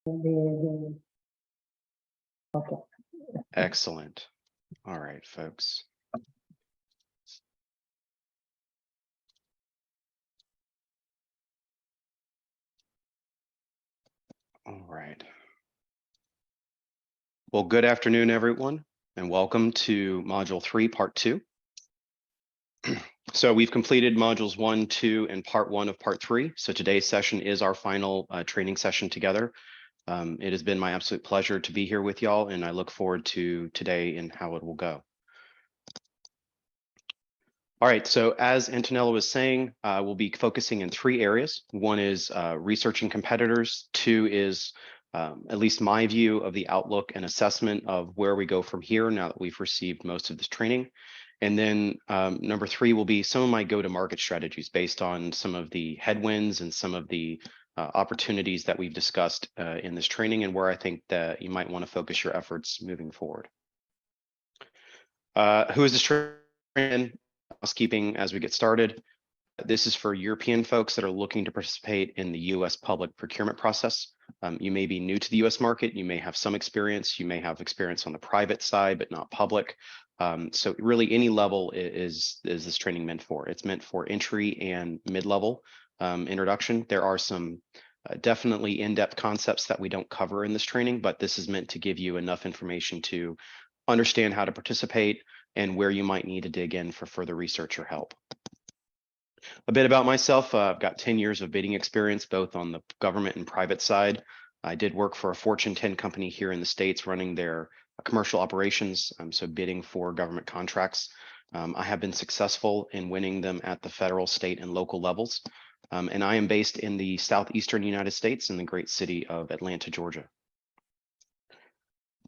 Okay. Excellent. All right, folks. All right. Well, good afternoon, everyone, and welcome to Module 3, Part 2. So we've completed Modules 1, 2, and Part 1 of Part 3. So today's session is our final training session together. It has been my absolute pleasure to be here with y'all, and I look forward to today and how it will go. All right, so as Antonella was saying, we'll be focusing in 3 areas. One is researching competitors. 2 is at least my view of the outlook and assessment of where we go from here now that we've received most of this training. And then number 3 will be some of my go-to-market strategies based on some of the headwinds and some of the opportunities that we've discussed in this training and where I think that you might want to focus your efforts moving forward. Who is this training? Housekeeping as we get started. This is for European folks that are looking to participate in the U.S. public procurement process. You may be new to the U.S. market. You may have some experience. You may have experience on the private side, but not public. So really any level is this training meant for. It's meant for entry and mid-level introduction. There are some definitely in-depth concepts that we don't cover in this training, but this is meant to give you enough information to understand how to participate and where you might need to dig in for further research or help. A bit about myself, I've got 10 years of bidding experience, both on the government and private side. I did work for a Fortune 10 company here in the States running their commercial operations, so bidding for government contracts. I have been successful in winning them at the federal, state, and local levels. And I am based in the southeastern United States in the great city of Atlanta, Georgia.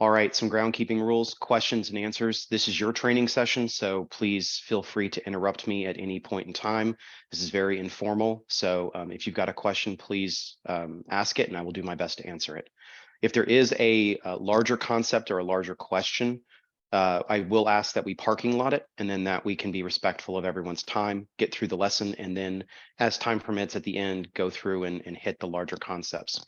All right, some groundkeeping rules, questions and answers. This is your training session, so please feel free to interrupt me at any point in time. This is very informal, so if you've got a question, please ask it and I will do my best to answer it. If there is a larger concept or a larger question, I will ask that we parking lot it and then that we can be respectful of everyone's time, get through the lesson, and then as time permits at the end, go through and hit the larger concepts.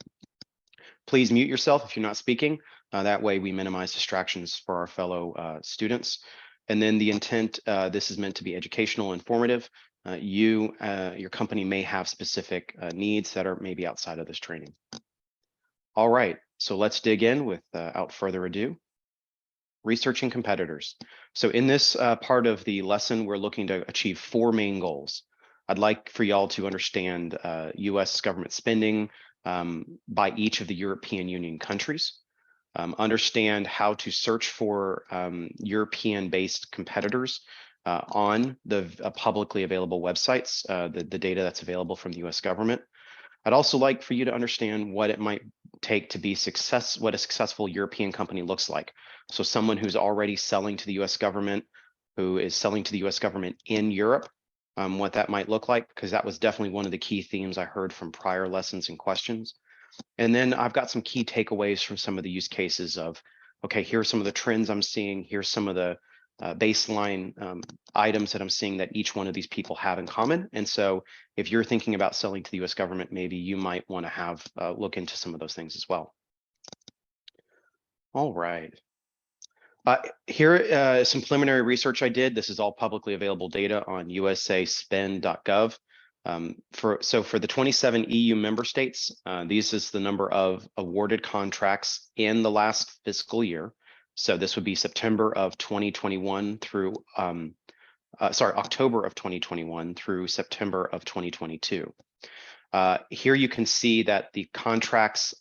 Please mute yourself if you're not speaking. That way we minimize distractions for our fellow students. And then the intent, this is meant to be educational, informative. Your company may have specific needs that are maybe outside of this training. All right, so let's dig in without further ado. Researching competitors. So in this part of the lesson, we're looking to achieve 4 main goals. I'd like for y'all to understand US government spending by each of the European Union countries. Understand how to search for European-based competitors on the publicly available websites, the data that's available from the US government. I'd also like for you to understand what it might take to be what a successful European company looks like. So someone who's already selling to the US government, who is selling to the US government in Europe, what that might look like, because that was definitely one of the key themes I heard from prior lessons and questions. And then I've got some key takeaways from some of the use cases of, okay, here are some of the trends I'm seeing. Here's some of the baseline items that I'm seeing that each one of these people have in common. And so if you're thinking about selling to the US government, maybe you might want to have look into some of those things as well. All right. Here is some preliminary research I did. This is all publicly available data on usaspend.gov. So for the 27 EU member states, this is the number of awarded contracts in the last fiscal year. So this would be September of 2021 through, October of 2021 through September of 2022. Here you can see that the contracts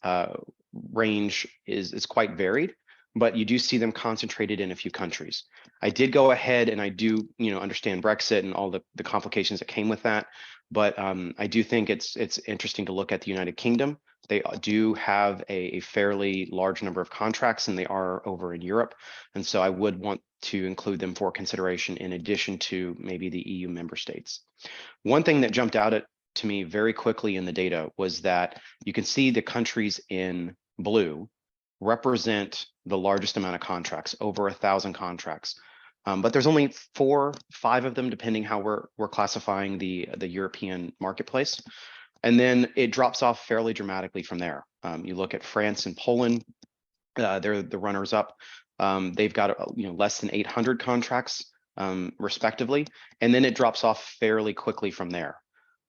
range is quite varied, but you do see them concentrated in a few countries. I did go ahead and I do, understand Brexit and all the complications that came with that, but I do think it's interesting to look at the United Kingdom. They do have a fairly large number of contracts and they are over in Europe. And so I would want to include them for consideration in addition to maybe the EU member states. One thing that jumped out to me very quickly in the data was that you can see the countries in blue represent the largest amount of contracts, over 1,000 contracts. But there's only 4, 5 of them, depending how we're classifying the European marketplace. And then it drops off fairly dramatically from there. You look at France and Poland, they're the runners up. They've got less than 800 contracts respectively, and then it drops off fairly quickly from there.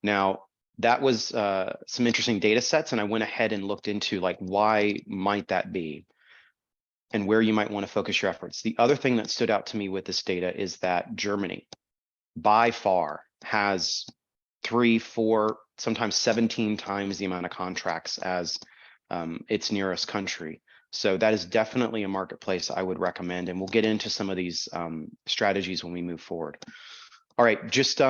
Now, that was some interesting data sets, and I went ahead and looked into like why might that be and where you might want to focus your efforts. The other thing that stood out to me with this data is that Germany by far has 3, 4, sometimes 17 times the amount of contracts as its nearest country. So that is definitely a marketplace I would recommend, and we'll get into some of these strategies when we move forward. All right, just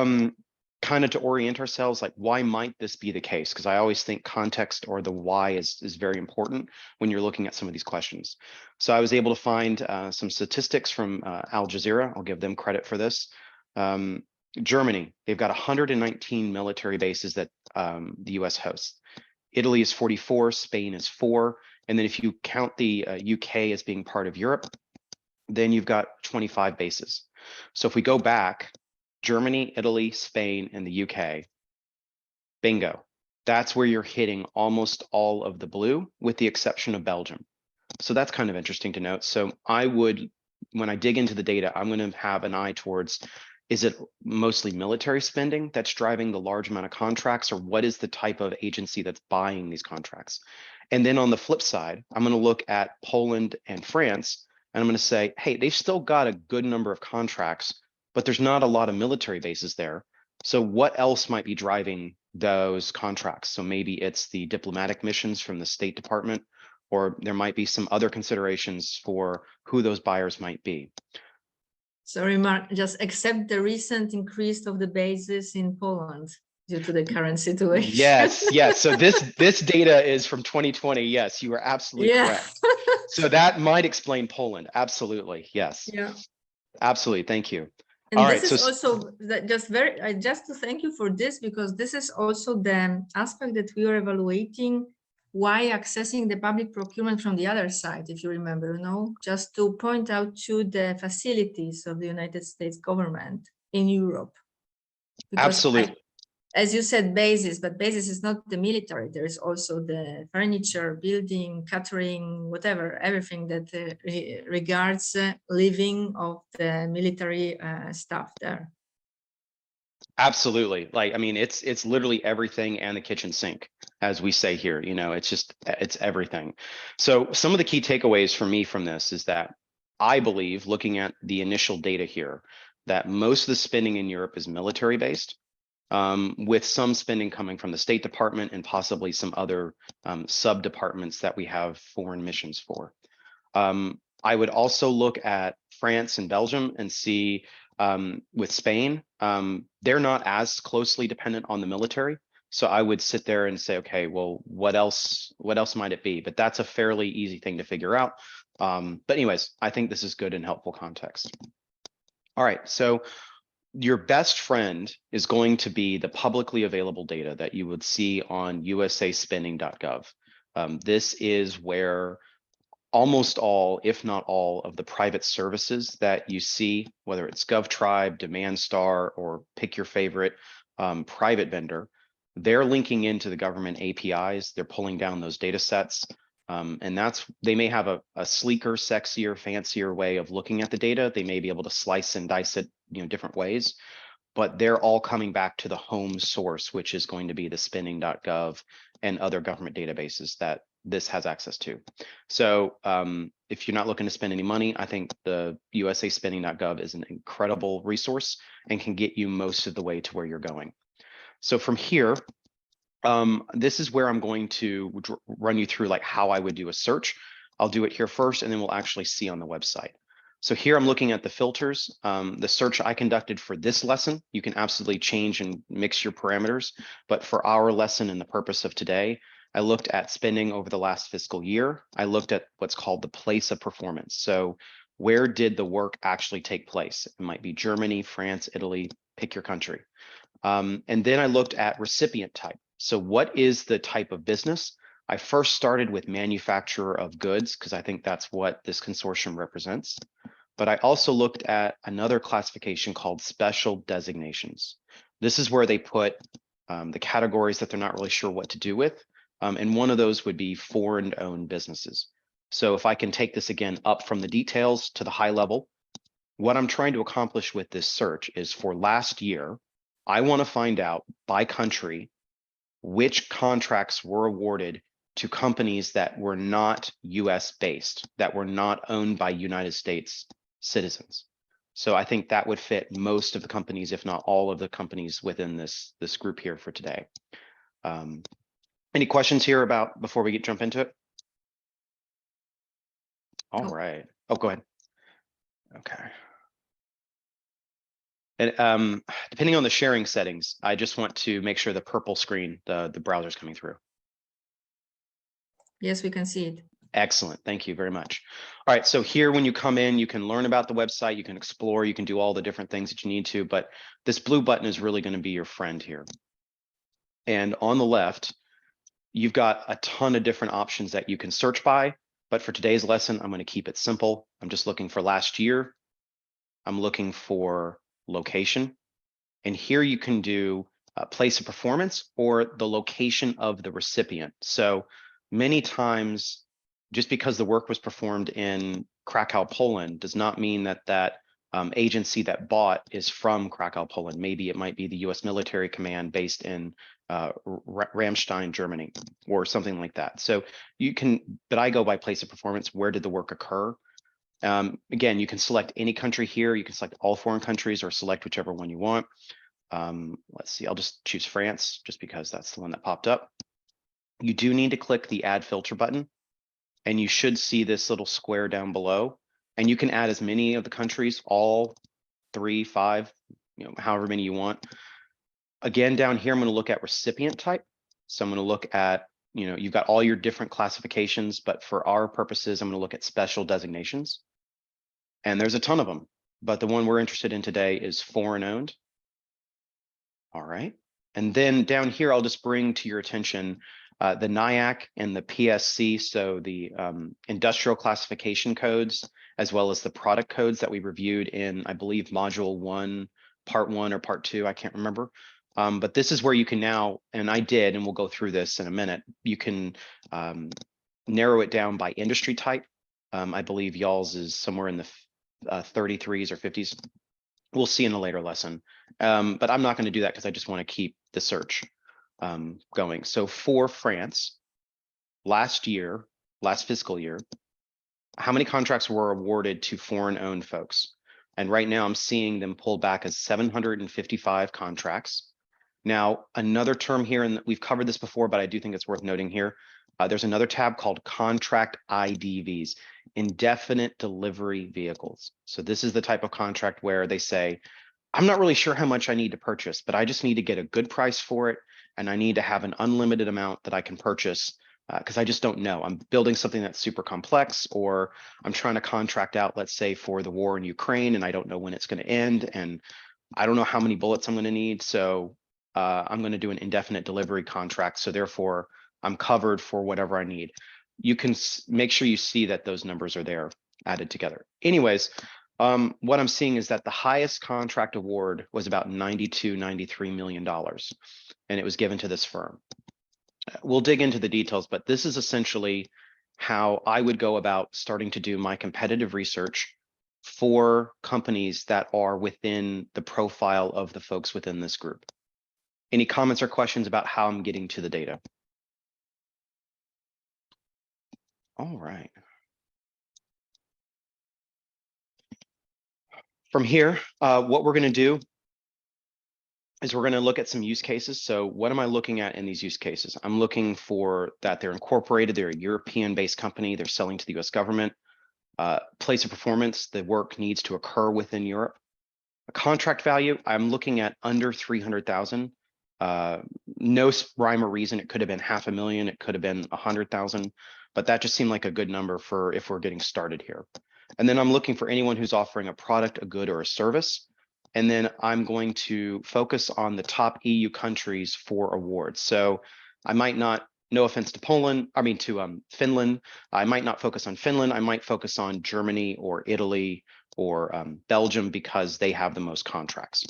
kind of to orient ourselves, like why might this be the case? Because I always think context or the why is very important when you're looking at some of these questions. So I was able to find some statistics from Al Jazeera. I'll give them credit for this. Germany, they've got 119 military bases that the US hosts. Italy is 44, Spain is 4. And then if you count the UK as being part of Europe, then you've got 25 bases. So if we go back, Germany, Italy, Spain, and the UK, bingo. That's where you're hitting almost all of the blue, with the exception of Belgium. So that's kind of interesting to note. So I would, when I dig into the data, I'm going to have an eye towards, is it mostly military spending that's driving the large amount of contracts, or what is the type of agency that's buying these contracts? And then on the flip side, I'm going to look at Poland and France, and I'm going to say, hey, they've still got a good number of contracts, but there's not a lot of military bases there. So what else might be driving those contracts? So maybe it's the diplomatic missions from the State Department, or there might be some other considerations for who those buyers might be. Sorry, Mark, just accept the recent increase of the bases in Poland due to the current situation. Yes, yes. So this data is from 2020. Yes, you are absolutely correct. So that might explain Poland. Absolutely. Yes. Yeah. Absolutely. Thank you. And all this right, is so also just to thank you for this, because this is also the aspect that we are evaluating why accessing the public procurement from the other side, if you remember, just to point out to the facilities of the United States government in Europe. Because absolutely. as you said, bases, but bases is not the military. There is also the furniture, building, catering, whatever, everything that regards living of the military staff there. Absolutely. Like, I mean, it's literally everything and the kitchen sink, as we say here, it's everything. So some of the key takeaways for me from this is that I believe, looking at the initial data here, that most of the spending in Europe is military based, with some spending coming from the State Department and possibly some other sub departments that we have foreign missions for. I would also look at France and Belgium and see with Spain, they're not as closely dependent on the military. So I would sit there and say, okay, well, what else might it be? But that's a fairly easy thing to figure out. But anyways, I think this is good and helpful context. All right, so your best friend is going to be the publicly available data that you would see on usaspending.gov. This is where almost all, if not all, of the private services that you see, whether it's GovTribe, DemandStar, or pick your favorite private vendor, they're linking into the government APIs. They're pulling down those data sets. And they may have a sleeker, sexier, fancier way of looking at the data. They may be able to slice and dice it, different ways, but they're all coming back to the home source, which is going to be the spending.gov and other government databases that this has access to. So if you're not looking to spend any money, I think the usaspending.gov is an incredible resource and can get you most of the way to where you're going. So from here, this is where I'm going to run you through like how I would do a search. I'll do it here first, and then we'll actually see on the website. So here I'm looking at the filters. The search I conducted for this lesson, you can absolutely change and mix your parameters. But for our lesson and the purpose of today, I looked at spending over the last fiscal year. I looked at what's called the place of performance. So where did the work actually take place? It might be Germany, France, Italy, pick your country. And then I looked at recipient type. So what is the type of business? I first started with manufacturer of goods because I think that's what this consortium represents. But I also looked at another classification called special designations. This is where they put the categories that they're not really sure what to do with. And one of those would be foreign-owned businesses. So if I can take this again up from the details to the high level, what I'm trying to accomplish with this search is for last year, I want to find out by country which contracts were awarded to companies that were not US based, that were not owned by United States citizens. So I think that would fit most of the companies, if not all of the companies within this group here for today. Any questions here about before we jump into it? All right. Oh, go ahead. Okay. And depending on the sharing settings, I just want to make sure the purple screen, the browser's coming through. Yes, we can see it. Excellent. Thank you very much. All right. So here, when you come in, you can learn about the website, you can explore, you can do all the different things that you need to, but this blue button is really going to be your friend here. And on the left, you've got a ton of different options that you can search by. But for today's lesson, I'm going to keep it simple. I'm just looking for last year. I'm looking for location. And here you can do place of performance or the location of the recipient. So many times, just because the work was performed in Krakow, Poland, does not mean that that agency that bought is from Krakow, Poland. Maybe it might be the US military command based in Ramstein, Germany, or something like that. So you can, but I go by place of performance. Where did the work occur? Again, you can select any country here. You can select all foreign countries or select whichever one you want. Let's see, I'll just choose France just because that's the one that popped up. You do need to click the add filter button, and you should see this little square down below, and you can add as many of the countries, all 3, 5, however many you want. Again, down here, I'm going to look at recipient type. So I'm going to look at, you've got all your different classifications, but for our purposes, I'm going to look at special designations. And there's a ton of them, but the one we're interested in today is foreign owned. All right. And then down here, I'll just bring to your attention the NIAC and the PSC, so the industrial classification codes, as well as the product codes that we reviewed in, I believe, module 1, part 1 or part 2, I can't remember. But this is where you can now, and I did, and we'll go through this in a minute, you can narrow it down by industry type. I believe y'all's is somewhere in the 33s or 50s. We'll see in a later lesson, but I'm not going to do that because I just want to keep the search going. So for France, last fiscal year, how many contracts were awarded to foreign-owned folks? And right now I'm seeing them pulled back as 755 contracts. Now, another term here, and we've covered this before, but I do think it's worth noting here. There's another tab called contract IDVs, indefinite delivery vehicles. So this is the type of contract where they say, I'm not really sure how much I need to purchase, but I just need to get a good price for it. And I need to have an unlimited amount that I can purchase because I just don't know. I'm building something that's super complex, or I'm trying to contract out, let's say, for the war in Ukraine, and I don't know when it's going to end. And I don't know how many bullets I'm going to need. So I'm going to do an indefinite delivery contract. So therefore, I'm covered for whatever I need. You can make sure you see that those numbers are there added together. Anyways, what I'm seeing is that the highest contract award was about $93 million, and it was given to this firm. We'll dig into the details, but this is essentially how I would go about starting to do my competitive research for companies that are within the profile of the folks within this group. Any comments or questions about how I'm getting to the data? All right. From here, what we're going to do is we're going to look at some use cases. So what am I looking at in these use cases? I'm looking for that they're incorporated, they're a European-based company, they're selling to the US government. Place of performance, the work needs to occur within Europe. A contract value, I'm looking at under 300,000. No rhyme or reason. It could have been $500,000, it could have been 100,000, but that just seemed like a good number for if we're getting started here. And then I'm looking for anyone who's offering a product, a good, or a service. And then I'm going to focus on the top EU countries for awards. So I might not, no offense to Poland, I mean to Finland, I might not focus on Finland. I might focus on Germany or Italy or Belgium because they have the most contracts.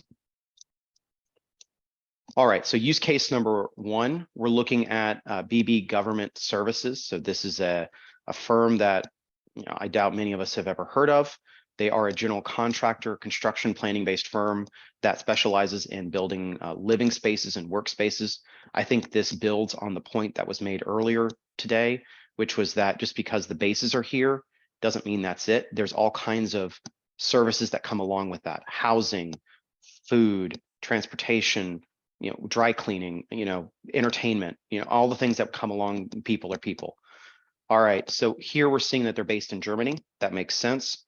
All right, so use case number one, we're looking at BB Government Services. So this is a firm that I doubt many of us have ever heard of. They are a general contractor, construction planning based firm that specializes in building living spaces and workspaces. I think this builds on the point that was made earlier today, which was that just because the bases are here doesn't mean that's it. There's all kinds of services that come along with that: housing, food, transportation, dry cleaning, entertainment, all the things that come along. People are people. All right, so here we're seeing that they're based in Germany. That makes sense.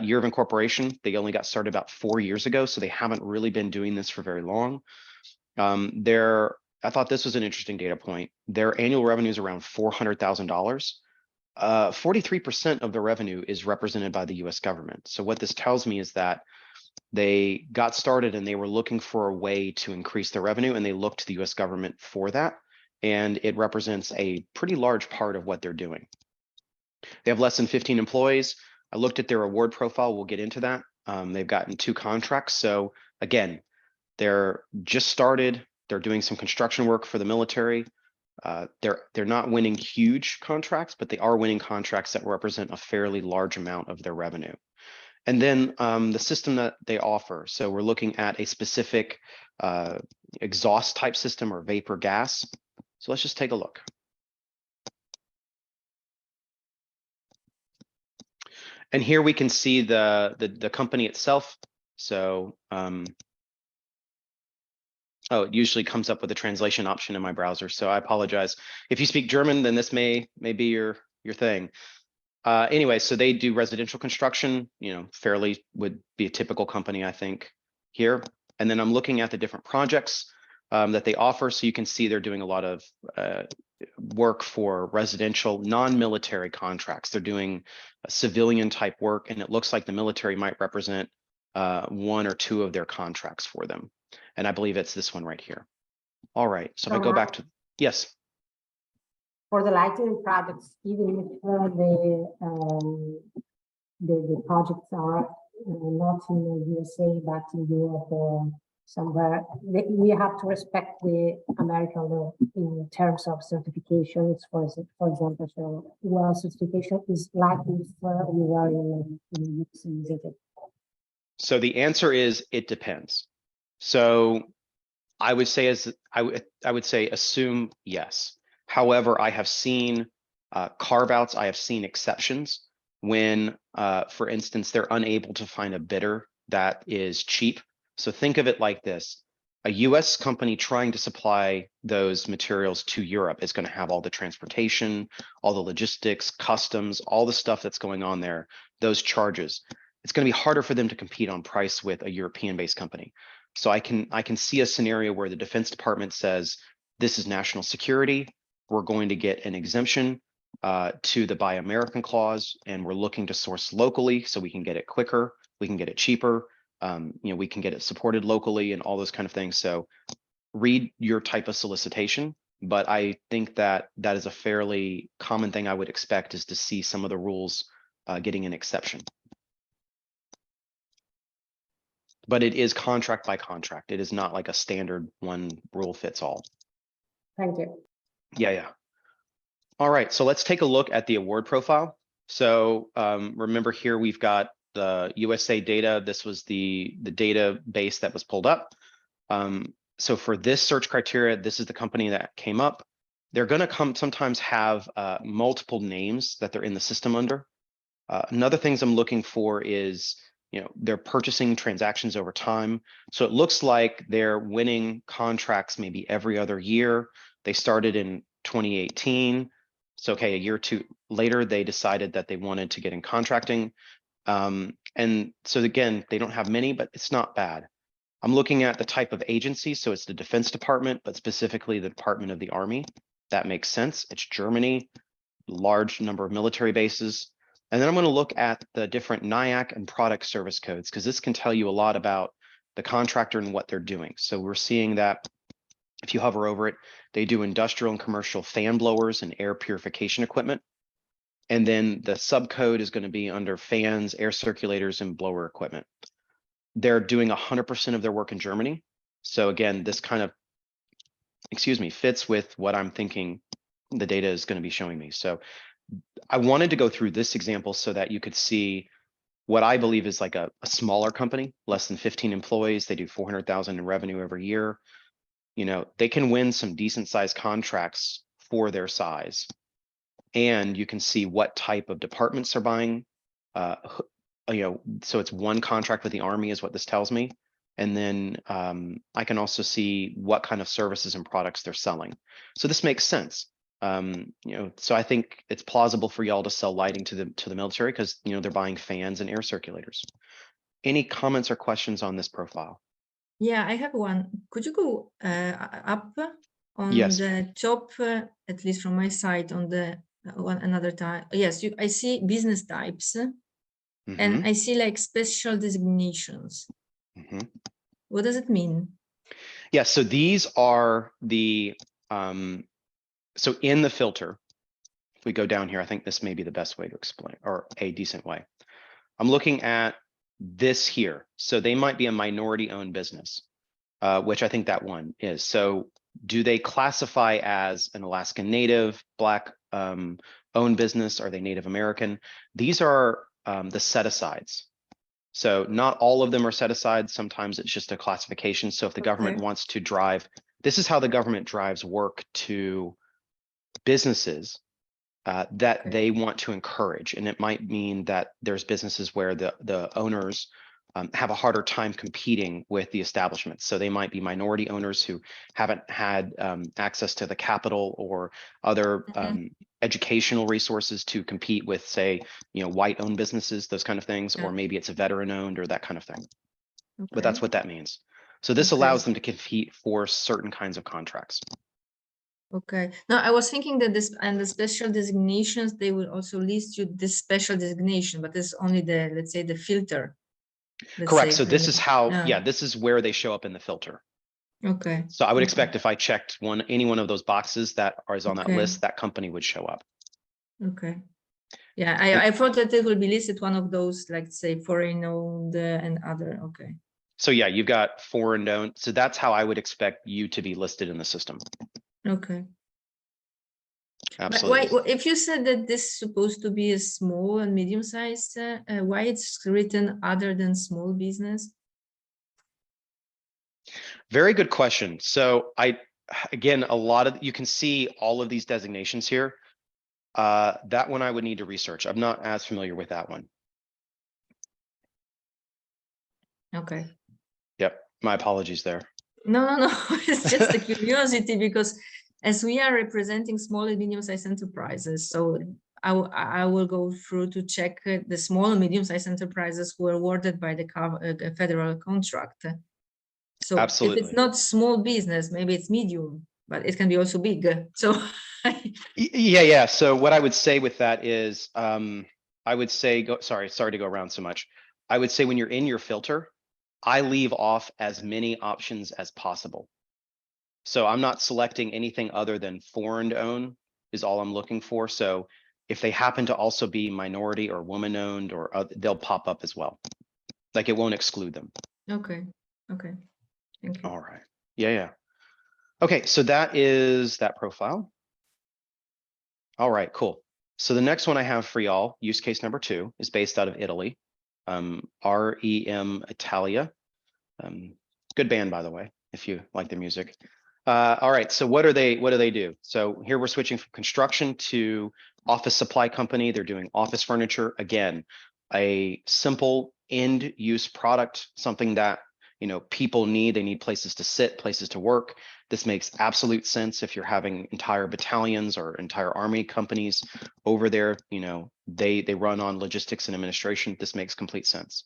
Year of incorporation, they only got started about 4 years ago, so they haven't really been doing this for very long. I thought this was an interesting data point. Their annual revenue is around $400,000. 43% of the revenue is represented by the US government. So what this tells me is that they got started and they were looking for a way to increase their revenue, and they looked to the US government for that. And it represents a pretty large part of what they're doing. They have less than 15 employees. I looked at their award profile. We'll get into that. They've gotten 2 contracts. So again, they're just started. They're doing some construction work for the military. They're not winning huge contracts, but they are winning contracts that represent a fairly large amount of their revenue. And then the system that they offer. So we're looking at a specific exhaust type system or vapor gas. So let's just take a look. And here we can see the company itself. So, oh, it usually comes up with a translation option in my browser. So I apologize. If you speak German, then this may be your thing. Anyway, so they do residential construction, fairly would be a typical company, I think, here. And then I'm looking at the different projects that they offer. So you can see they're doing a lot of work for residential, non-military contracts. They're doing civilian type work, and it looks like the military might represent 1 or 2 of their contracts for them. And I believe it's this one right here. All right, so if I go back to, yes. For the lighting projects, even if the projects are not in the USA but in Europe or somewhere, we have to respect the American law in terms of certifications. For example, so well, certification is like if we were in the USA. So the answer is it depends. So I would say assume yes. However, I have seen carve-outs, I have seen exceptions when, for instance, they're unable to find a bidder that is cheap. So think of it like this. A US company trying to supply those materials to Europe is going to have all the transportation, all the logistics, customs, all the stuff that's going on there, those charges. It's going to be harder for them to compete on price with a European-based company. So I can see a scenario where the Defense Department says, this is national security. We're going to get an exemption to the Buy American clause, and we're looking to source locally so we can get it quicker, we can get it cheaper, we can get it supported locally and all those kind of things. So read your type of solicitation, but I think that is a fairly common thing I would expect, is to see some of the rules getting an exception. But it is contract by contract. It is not like a standard one rule fits all. Thank you. Yeah. All right, so let's take a look at the award profile. So remember here, we've got the USA data. This was the database that was pulled up. So for this search criteria, this is the company that came up. They're going to sometimes have multiple names that they're in the system under. Another things I'm looking for is, they're purchasing transactions over time. So it looks like they're winning contracts maybe every other year. They started in 2018. So, okay, a year or 2 later, they decided that they wanted to get in contracting. And so again, they don't have many, but it's not bad. I'm looking at the type of agency. So it's the Defense Department, but specifically the Department of the Army. That makes sense. It's Germany, large number of military bases. And then I'm going to look at the different NIAC and product service codes, because this can tell you a lot about the contractor and what they're doing. So we're seeing that if you hover over it, they do industrial and commercial fan blowers and air purification equipment. And then the subcode is going to be under fans, air circulators, and blower equipment. They're doing 100% of their work in Germany. So again, this kind of excuse me, fits with what I'm thinking the data is going to be showing me. So I wanted to go through this example so that you could see what I believe is like a smaller company, less than 15 employees. They do 400,000 in revenue every year. You know, they can win some decent sized contracts for their size. And you can see what type of departments they're buying. You know, so it's one contract with the Army is what this tells me. And then I can also see what kind of services and products they're selling. So this makes sense. You know, so I think it's plausible for y'all to sell lighting to the military because, you know, they're buying fans and air circulators. Any comments or questions on this profile? Yeah, I have one. Could you go up on Yes. the top, at least from my side, on the one another time? Yes, I see business types, and I see like special designations. What does it mean? Yeah, so these are the, so in the filter, if we go down here, I think this may be the best way to explain, or a decent way. I'm looking at this here. So they might be a minority owned business, which I think that one is. So do they classify as an Alaskan Native, Black owned business? Are they Native American? These are the set-asides. So not all of them are set aside. Sometimes it's just a classification. So if the government wants to drive, this is how the government drives work to businesses that they want to encourage. And it might mean that there's businesses where the owners have a harder time competing with the establishments. So they might be minority owners who haven't had access to the capital or other educational resources to compete with, say, you know, white-owned businesses, those kind of things, or maybe it's a veteran-owned or that kind of thing. But that's what that means. So this allows them to compete for certain kinds of contracts. Okay. Now I was thinking that this and the special designations, they will also list you this special designation, but this is only the, let's say, the filter. Correct. So this is how, yeah, this is where they show up in the filter. Okay. So I would expect if I checked any one of those boxes that is on that list, that company would show up. Okay. Yeah, I thought that it will be listed one of those, like say foreign owned and other. Okay. So yeah, you've got foreign owned. So that's how I would expect you to be listed in the system. Okay. Absolutely. But why, if you said that this is supposed to be a small and medium sized, why it's written other than small business? Very good question. So again, you can see all of these designations here. That one I would need to research. I'm not as familiar with that one. Okay. Yep. My apologies there. No. It's just a curiosity because as we are representing small and medium-sized enterprises, so I will go through to check the small and medium-sized enterprises who are awarded by the federal contract. So absolutely, if it's not small business, maybe it's medium, but it can be also big. So yeah. So what I would say with that is, I would say, sorry to go around so much. I would say when you're in your filter, I leave off as many options as possible. So I'm not selecting anything other than foreign owned is all I'm looking for. So if they happen to also be minority or woman owned, or they'll pop up as well. Like it won't exclude them. Okay. Thank you. All right. Yeah. Okay, so that is that profile. All right, cool. So the next one I have for y'all, use case number 2, is based out of Italy. REM Italia. Good band, by the way, if you like their music. All right, so what do they do? So here we're switching from construction to office supply company. They're doing office furniture. Again, a simple end use product, something that, you know, people need. They need places to sit, places to work. This makes absolute sense if you're having entire battalions or entire army companies over there. You know, they run on logistics and administration. This makes complete sense.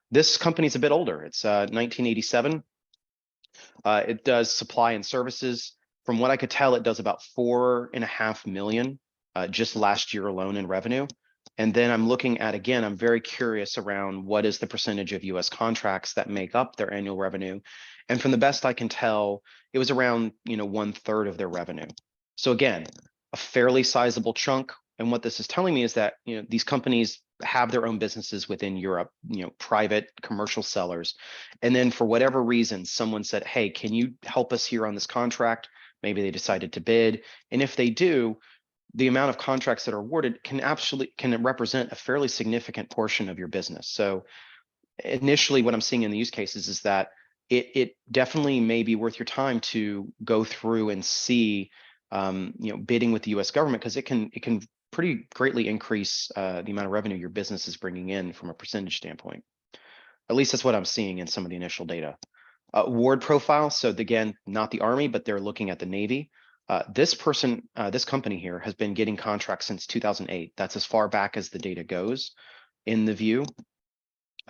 This company's a bit older. It's 1987. It does supply and services. From what I could tell, it does about 4.5 million just last year alone in revenue. And then I'm looking at, again, I'm very curious around what is the percentage of US contracts that make up their annual revenue. And from the best I can tell, it was around, you know, 1/3 of their revenue. So again, a fairly sizable chunk. And what this is telling me is that, you know, these companies have their own businesses within Europe, you know, private commercial sellers. And then for whatever reason, someone said, hey, can you help us here on this contract? maybe they decided to bid. And if they do, the amount of contracts that are awarded can represent a fairly significant portion of your business. So initially what I'm seeing in the use cases is that it definitely may be worth your time to go through and see bidding with the US government, because it can pretty greatly increase the amount of revenue your business is bringing in from a percentage standpoint. At least that's what I'm seeing in some of the initial data. Award profile, so again, not the Army, but they're looking at the Navy. This company here has been getting contracts since 2008. That's as far back as the data goes in the view.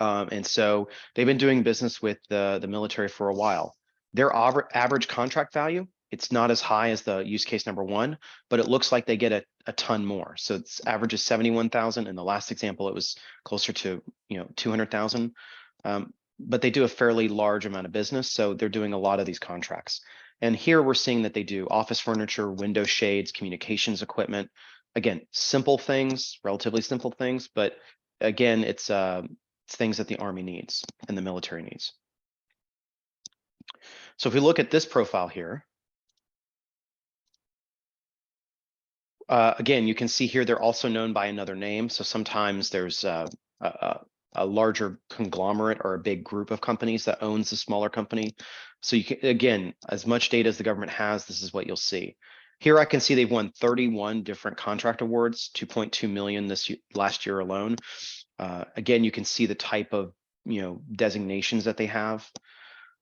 And so they've been doing business with the military for a while. Their average contract value, it's not as high as the use case number one, but it looks like they get a ton more. So its average is 71,000. In the last example, it was closer to 200,000. But they do a fairly large amount of business, so they're doing a lot of these contracts. And here we're seeing that they do office furniture, window shades, communications equipment. Again, simple things, relatively simple things, but again, it's things that the Army needs and the military needs. So if we look at this profile here, again, you can see here they're also known by another name. So sometimes there's a larger conglomerate or a big group of companies that owns a smaller company. So you can, again, as much data as the government has, this is what you'll see. Here I can see they've won 31 different contract awards, 2.2 million last year alone. Again, you can see the type of designations that they have.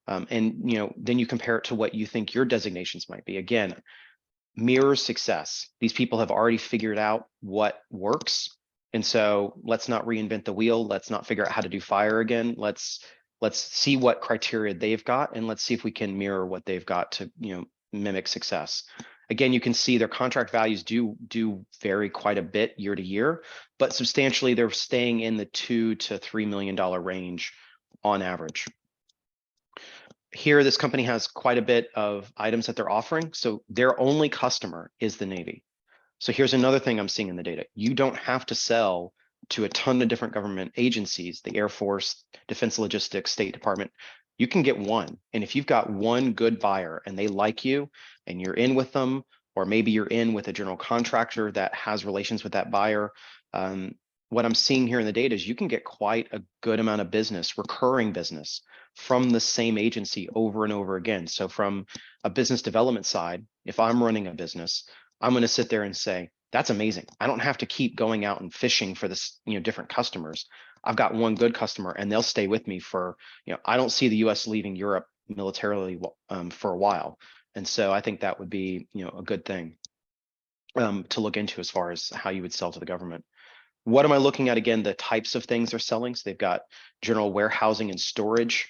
And then you compare it to what you think your designations might be. Again, mirrors success. These people have already figured out what works. And so let's not reinvent the wheel. Let's not figure out how to do fire again. Let's see what criteria they've got, and let's see if we can mirror what they've got to mimic success. Again, you can see their contract values do vary quite a bit year to year, but substantially they're staying in the $2 to $3 million range on average. Here, this company has quite a bit of items that they're offering. So their only customer is the Navy. So here's another thing I'm seeing in the data. You don't have to sell to a ton of different government agencies, the Air Force, Defense Logistics, State Department. You can get one. And if you've got one good buyer and they like you and you're in with them, or maybe you're in with a general contractor that has relations with that buyer, what I'm seeing here in the data is you can get quite a good amount of business, recurring business from the same agency over and over again. So from a business development side, if I'm running a business, I'm going to sit there and say, that's amazing. I don't have to keep going out and fishing for this, different customers. I've got one good customer and they'll stay with me for, I don't see the US leaving Europe militarily for a while. And so I think that would be, a good thing to look into as far as how you would sell to the government. What am I looking at? Again, the types of things they're selling. So they've got general warehousing and storage.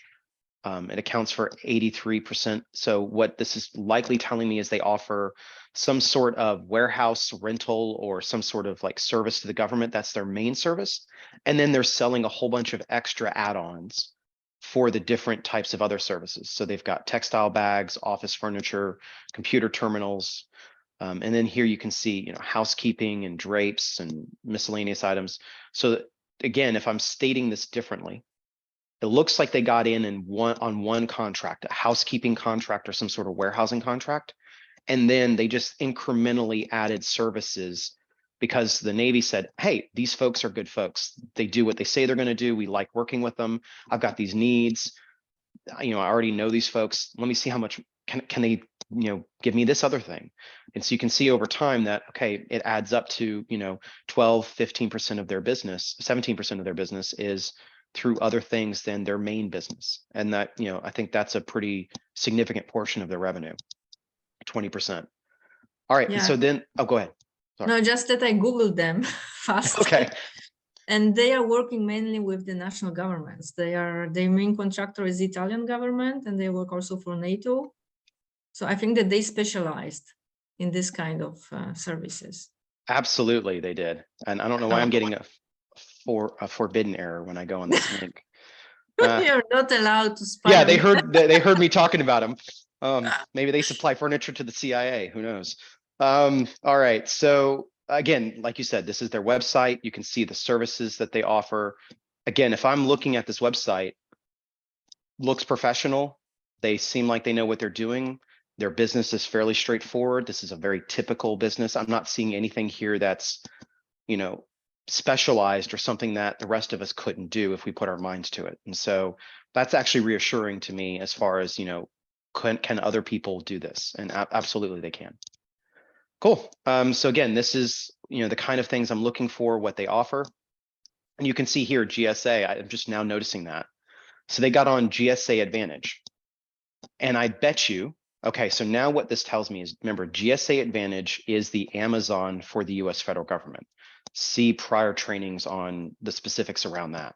It accounts for 83%. So what this is likely telling me is they offer some sort of warehouse rental or some sort of like service to the government. That's their main service. And then they're selling a whole bunch of extra add-ons for the different types of other services. So they've got textile bags, office furniture, computer terminals. And then here you can see, housekeeping and drapes and miscellaneous items. So again, if I'm stating this differently, it looks like they got in on one contract, a housekeeping contract or some sort of warehousing contract. And then they just incrementally added services because the Navy said, hey, these folks are good folks. They do what they say they're going to do. We like working with them. I've got these needs. I already know these folks. Let me see how much can they, give me this other thing. And so you can see over time that, okay, it adds up to, 12, 15% of their business, 17% of their business is through other things than their main business. And that, I think that's a pretty significant portion of their revenue, 20%. All right. Yeah. So then, go ahead. Sorry. No, just that I Googled them fast. Okay. And they are working mainly with the national governments. Their main contractor is the Italian government, and they work also for NATO. So I think that they specialized in this kind of services. Absolutely, they did. And I don't know why I'm getting a forbidden error when I go on this link. You're not allowed to spy. Yeah, they heard me talking about them. Maybe they supply furniture to the CIA. Who knows? All right. So again, like you said, this is their website. You can see the services that they offer. Again, if I'm looking at this website, looks professional. They seem like they know what they're doing. Their business is fairly straightforward. This is a very typical business. I'm not seeing anything here that's, you know, specialized or something that the rest of us couldn't do if we put our minds to it. And so that's actually reassuring to me as far as, you know, can other people do this? And absolutely they can. Cool. So again, this is, you know, the kind of things I'm looking for, what they offer. And you can see here, GSA, I'm just now noticing that. So they got on GSA Advantage. And I bet you, okay, so now what this tells me is, remember, GSA Advantage is the Amazon for the US federal government. See prior trainings on the specifics around that.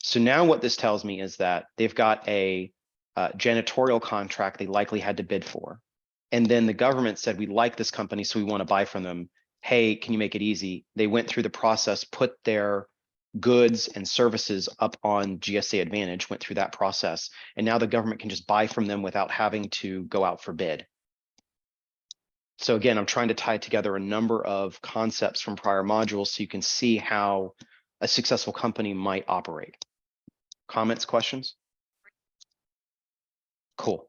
So now what this tells me is that they've got a janitorial contract they likely had to bid for. And then the government said, we like this company, so we want to buy from them. Hey, can you make it easy? They went through the process, put their goods and services up on GSA Advantage, went through that process, and now the government can just buy from them without having to go out for bid. So again, I'm trying to tie together a number of concepts from prior modules so you can see how a successful company might operate. Comments, questions? Cool.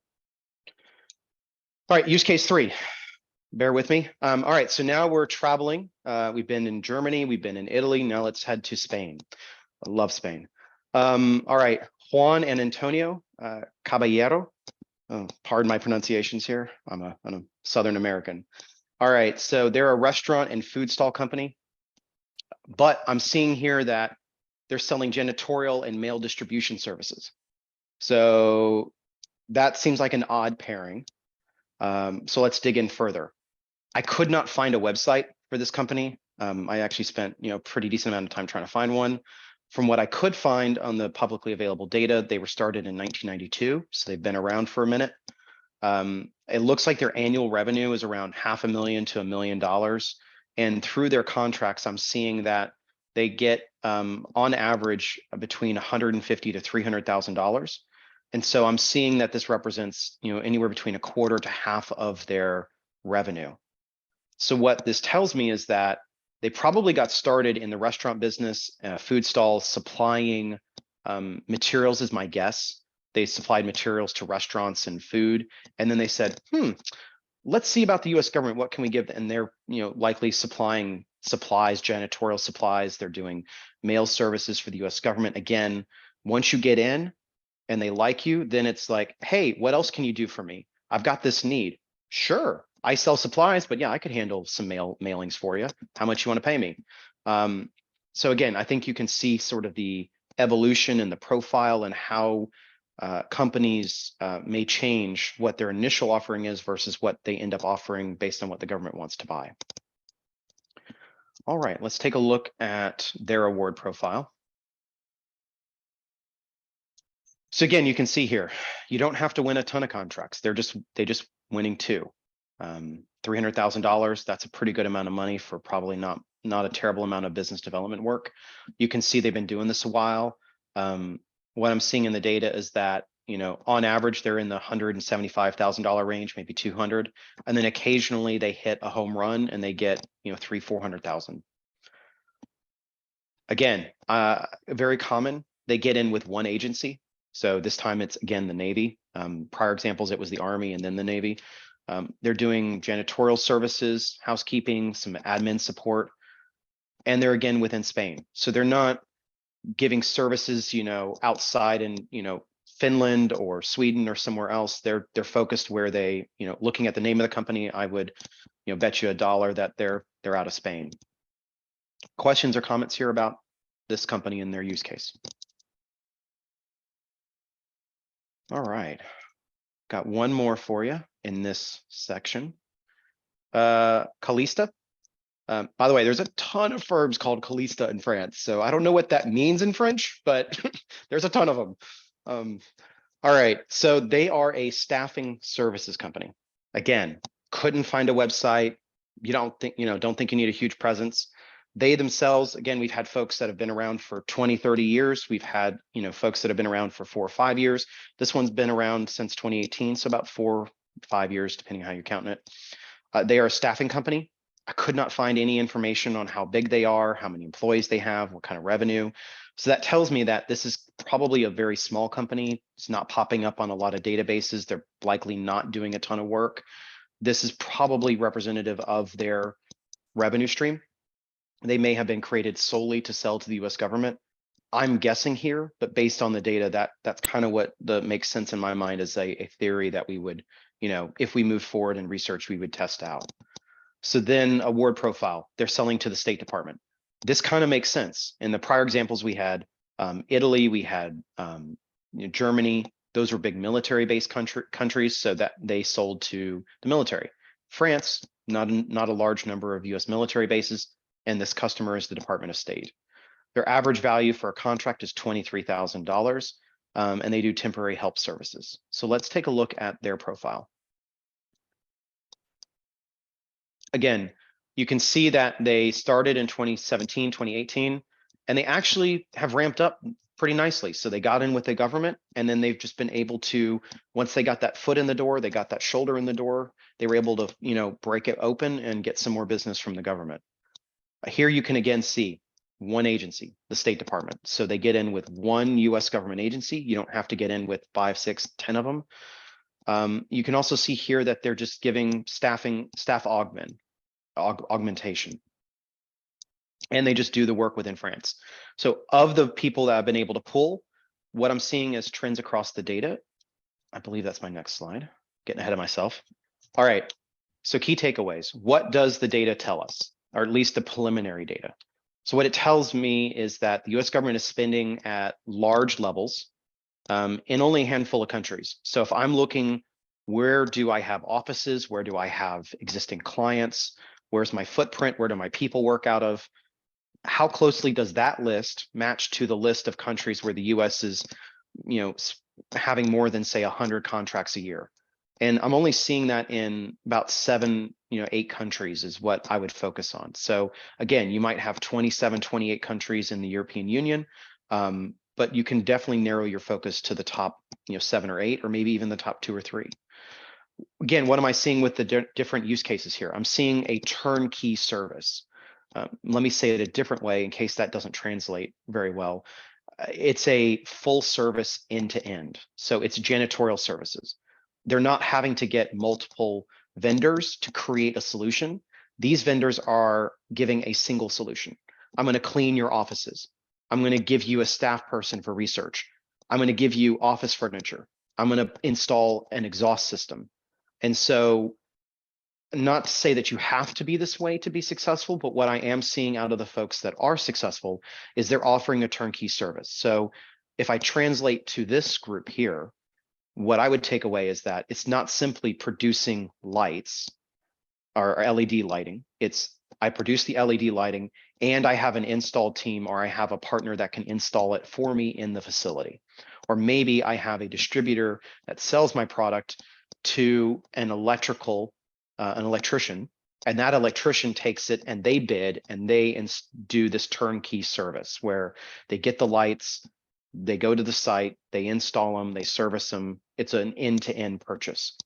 All right, use case 3. Bear with me. All right, so now we're traveling. We've been in Germany, we've been in Italy. Now let's head to Spain. I love Spain. All right, Juan and Antonio Caballero. Oh, pardon my pronunciations here. I'm a Southern American. All right, so they're a restaurant and food stall company, but I'm seeing here that they're selling janitorial and mail distribution services. So that seems like an odd pairing. So let's dig in further. I could not find a website for this company. I actually spent, you know, a pretty decent amount of time trying to find one. From what I could find on the publicly available data, they were started in 1992, so they've been around for a minute. It looks like their annual revenue is around $500,000 to $1 million. And through their contracts, I'm seeing that they get on average between $150,000 to $300,000. And so I'm seeing that this represents, you know, anywhere between a quarter to half of their revenue. So what this tells me is that they probably got started in the restaurant business, food stalls, supplying materials is my guess. They supplied materials to restaurants and food. And then they said, let's see about the US government. What can we give? And they're, you know, likely supplying supplies, janitorial supplies. They're doing mail services for the US government. Again, once you get in and they like you, then it's like, hey, what else can you do for me? I've got this need. Sure, I sell supplies, but yeah, I could handle some mailings for you. How much you want to pay me? So again, I think you can see sort of the evolution and the profile and how companies may change what their initial offering is versus what they end up offering based on what the government wants to buy. All right, let's take a look at their award profile. So again, you can see here, you don't have to win a ton of contracts. They just winning 2. $300,000, that's a pretty good amount of money for probably not a terrible amount of business development work. You can see they've been doing this a while. What I'm seeing in the data is that, you know, on average, they're in the $175,000 range, maybe 200. And then occasionally they hit a home run and they get, you know, 300,000-400,000. Again, very common. They get in with one agency. So this time it's, again, the Navy. Prior examples, it was the Army and then the Navy. They're doing janitorial services, housekeeping, some admin support, and they're again within Spain. So they're not giving services, you know, outside in, you know, Finland or Sweden or somewhere else. They're focused where they, you know, looking at the name of the company, I would, you know, bet you $1 that they're out of Spain. Questions or comments here about this company and their use case? All right, got one more for you in this section. Calista. By the way, there's a ton of firms called Calista in France. So I don't know what that means in French, but there's a ton of them. All right, so they are a staffing services company. Again, couldn't find a website. You don't think you need a huge presence. They themselves, again, we've had folks that have been around for 20, 30 years. We've had, you know, folks that have been around for 4 or 5 years. This one's been around since 2018, so about 4 or 5 years, depending on how you're counting it. They are a staffing company. I could not find any information on how big they are, how many employees they have, what kind of revenue. So that tells me that this is probably a very small company. It's not popping up on a lot of databases. They're likely not doing a ton of work. This is probably representative of their revenue stream. They may have been created solely to sell to the US government. I'm guessing here, but based on the data, that's kind of what makes sense in my mind as a theory that we would, if we move forward in research, we would test out. So then award profile, they're selling to the State Department. This kind of makes sense. In the prior examples we had, Italy, we had Germany, those were big military-based countries, so that they sold to the military. France, not a large number of US military bases, and this customer is the Department of State. Their average value for a contract is $23,000, and they do temporary help services. So let's take a look at their profile. Again, you can see that they started in 2017, 2018, and they actually have ramped up pretty nicely. So they got in with the government, and then they've just been able to, once they got that foot in the door, they got that shoulder in the door, they were able to, break it open and get some more business from the government. Here you can again see one agency, the State Department. So they get in with one US government agency. You don't have to get in with 5, 6, 10 of them. You can also see here that they're just giving staff augmentation. And they just do the work within France. So of the people that I've been able to pull, what I'm seeing is trends across the data. I believe that's my next slide. Getting ahead of myself. All right. So key takeaways. What does the data tell us? Or at least the preliminary data. So what it tells me is that the US government is spending at large levels in only a handful of countries. So if I'm looking, where do I have offices? Where do I have existing clients? Where's my footprint? Where do my people work out of? How closely does that list match to the list of countries where the US is, having more than say 100 contracts a year? And I'm only seeing that in about 7, 8 countries is what I would focus on. So again, you might have 27, 28 countries in the European Union, but you can definitely narrow your focus to the top, 7 or 8, or maybe even the top 2 or 3. Again, what am I seeing with the different use cases here? I'm seeing a turnkey service. Let me say it a different way in case that doesn't translate very well. It's a full service end-to-end. So it's janitorial services. They're not having to get multiple vendors to create a solution. These vendors are giving a single solution. I'm going to clean your offices. I'm going to give you a staff person for research. I'm going to give you office furniture. I'm going to install an exhaust system. And so, not to say that you have to be this way to be successful, but what I am seeing out of the folks that are successful is they're offering a turnkey service. So if I translate to this group here, what I would take away is that it's not simply producing lights or LED lighting. It's I produce the LED lighting and I have an install team, or I have a partner that can install it for me in the facility. Or maybe I have a distributor that sells my product to an electrician, and that electrician takes it and they bid and they do this turnkey service where they get the lights, they go to the site, they install them, they service them. It's an end-to-end purchase.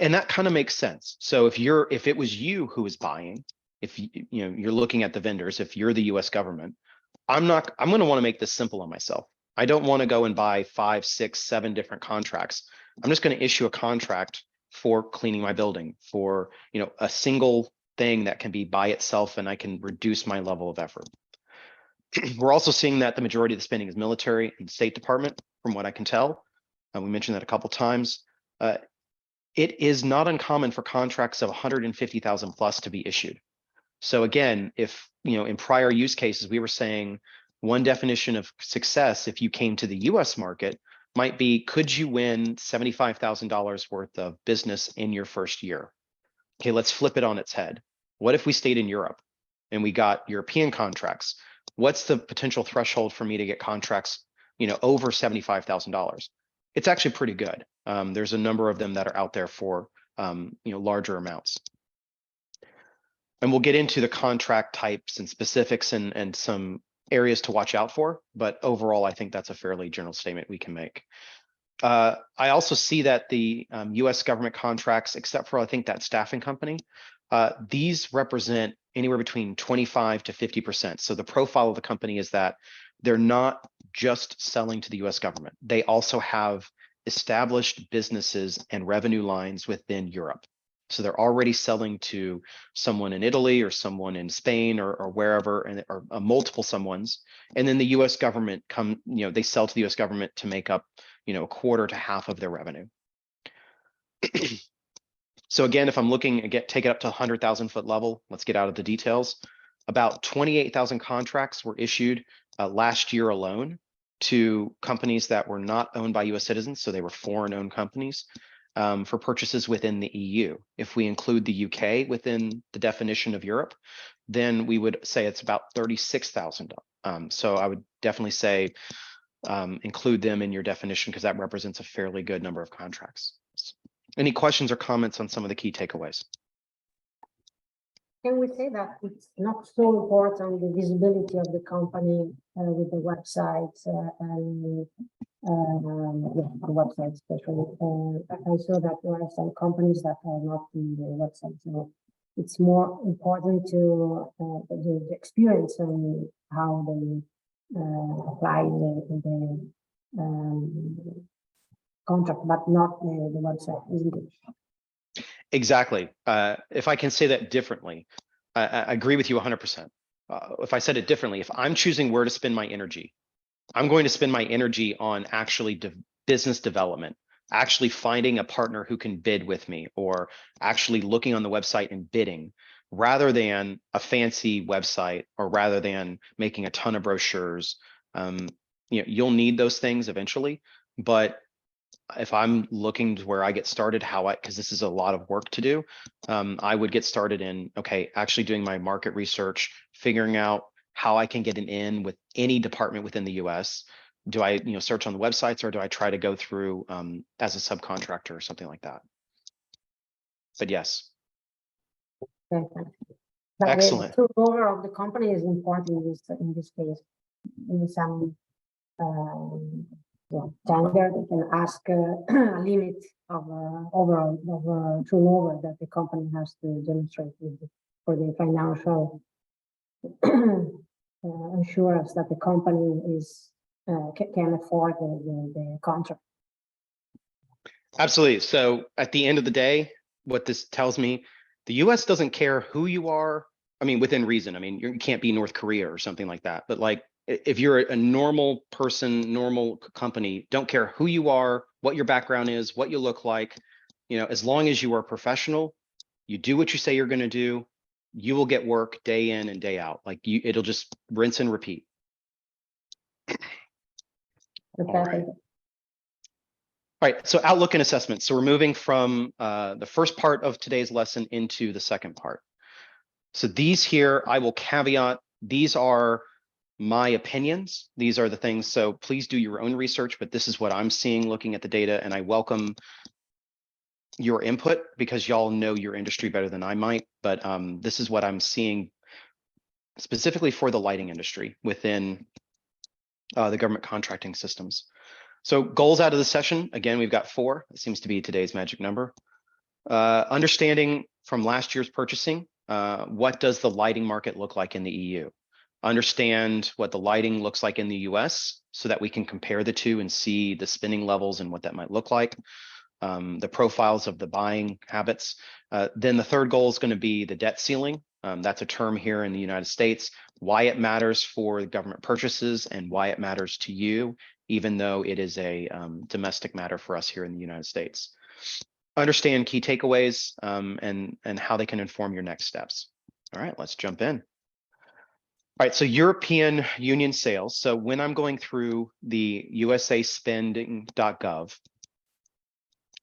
And that kind of makes sense. So if it was you who was buying, if you're looking at the vendors, if you're the US government, I'm going to want to make this simple on myself. I don't want to go and buy 5, 6, 7 different contracts. I'm just going to issue a contract for cleaning my building, for a single thing that can be by itself, and I can reduce my level of effort. We're also seeing that the majority of the spending is military and State Department, from what I can tell. We mentioned that a couple times. It is not uncommon for contracts of 150,000 plus to be issued. So again, if in prior use cases we were saying one definition of success, if you came to the US market, might be, could you win $75,000 worth of business in your first year? Okay, let's flip it on its head. What if we stayed in Europe and we got European contracts? What's the potential threshold for me to get contracts, over $75,000? It's actually pretty good. There's a number of them that are out there for, larger amounts. And we'll get into the contract types and specifics and some areas to watch out for, but overall, I think that's a fairly general statement we can make. I also see that the US government contracts, except for I think that staffing company, These represent anywhere between 25 to 50%. So the profile of the company is that they're not just selling to the US government. They also have established businesses and revenue lines within Europe. So they're already selling to someone in Italy or someone in Spain or wherever, and or multiple someones. And then the US government they sell to the US government to make up, a quarter to half of their revenue. So again, if I'm looking again, take it up to 100,000 foot level, let's get out of the details. About 28,000 contracts were issued last year alone to companies that were not owned by US citizens. So they were foreign owned companies for purchases within the EU. If we include the UK within the definition of Europe, then we would say it's about 36,000. So I would definitely say include them in your definition because that represents a fairly good number of contracts. Any questions or comments on some of the key takeaways? Can we say that it's not so important, the visibility of the company with the website and the website especially? I saw that there are some companies that are not in the website, so it's more important to the experience and how they apply the contract, but not the website, isn't it? Exactly. If I can say that differently, I agree with you 100%. If I said it differently, if I'm choosing where to spend my energy, I'm going to spend my energy on actually business development, actually finding a partner who can bid with me, or actually looking on the website and bidding, rather than a fancy website, or rather than making a ton of brochures. You'll need those things eventually, but if I'm looking to where I get started, because this is a lot of work to do, I would get started in, actually doing my market research, figuring out how I can get an in with any department within the US. Do I, search on the websites, or do I try to go through as a subcontractor or something like that? But yes. Okay, but Excellent. the turnover of the company is important in this case. In some tender, they can ask a limit of overall turnover that the company has to demonstrate for the financial assurance that the company is can afford the contract. Absolutely. So at the end of the day, what this tells me, the US doesn't care who you are. I mean, within reason. I mean, you can't be North Korea or something like that. But like, if you're a normal person, normal company, don't care who you are, what your background is, what you look like, as long as you are professional, you do what you say you're going to do, you will get work day in and day out. Like it'll just rinse and repeat. Okay. All right, so outlook and assessment. So we're moving from the first part of today's lesson into the second part. So these here, I will caveat, these are my opinions. These are the things, so please do your own research, but this is what I'm seeing looking at the data, and I welcome your input because y'all know your industry better than I might, but this is what I'm seeing specifically for the lighting industry within the government contracting systems. So goals out of the session, again, we've got 4. It seems to be today's magic number. Understanding from last year's purchasing, what does the lighting market look like in the EU? Understand what the lighting looks like in the US so that we can compare the two and see the spending levels and what that might look like. The profiles of the buying habits. Then the third goal is going to be the debt ceiling. That's a term here in the United States, why it matters for government purchases and why it matters to you, even though it is a domestic matter for us here in the United States. Understand key takeaways and how they can inform your next steps. All right, let's jump in. All right, so European Union sales. So when I'm going through the usaspending.gov,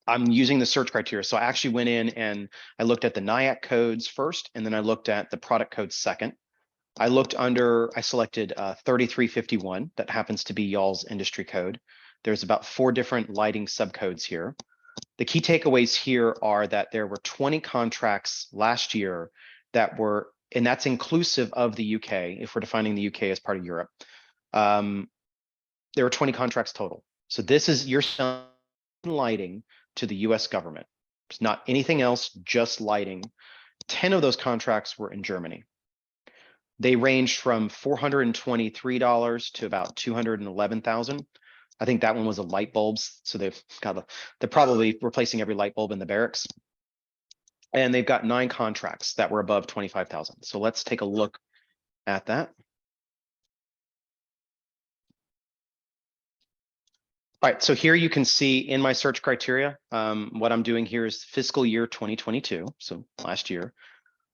I'm using the search criteria. So I actually went in and I looked at the NIAC codes first, and then I looked at the product code second. I selected 3351. That happens to be y'all's industry code. There's about 4 different lighting subcodes here. The key takeaways here are that there were 20 contracts last year that were, and that's inclusive of the UK, if we're defining the UK as part of Europe. There were 20 contracts total. So this is your lighting to the US government. It's not anything else, just lighting. 10 of those contracts were in Germany. They ranged from $423 to about 211,000. I think that one was a light bulbs. So they're probably replacing every light bulb in the barracks. And they've got 9 contracts that were above 25,000. So let's take a look at that. All right, so here you can see in my search criteria, what I'm doing here is fiscal year 2022, so last year.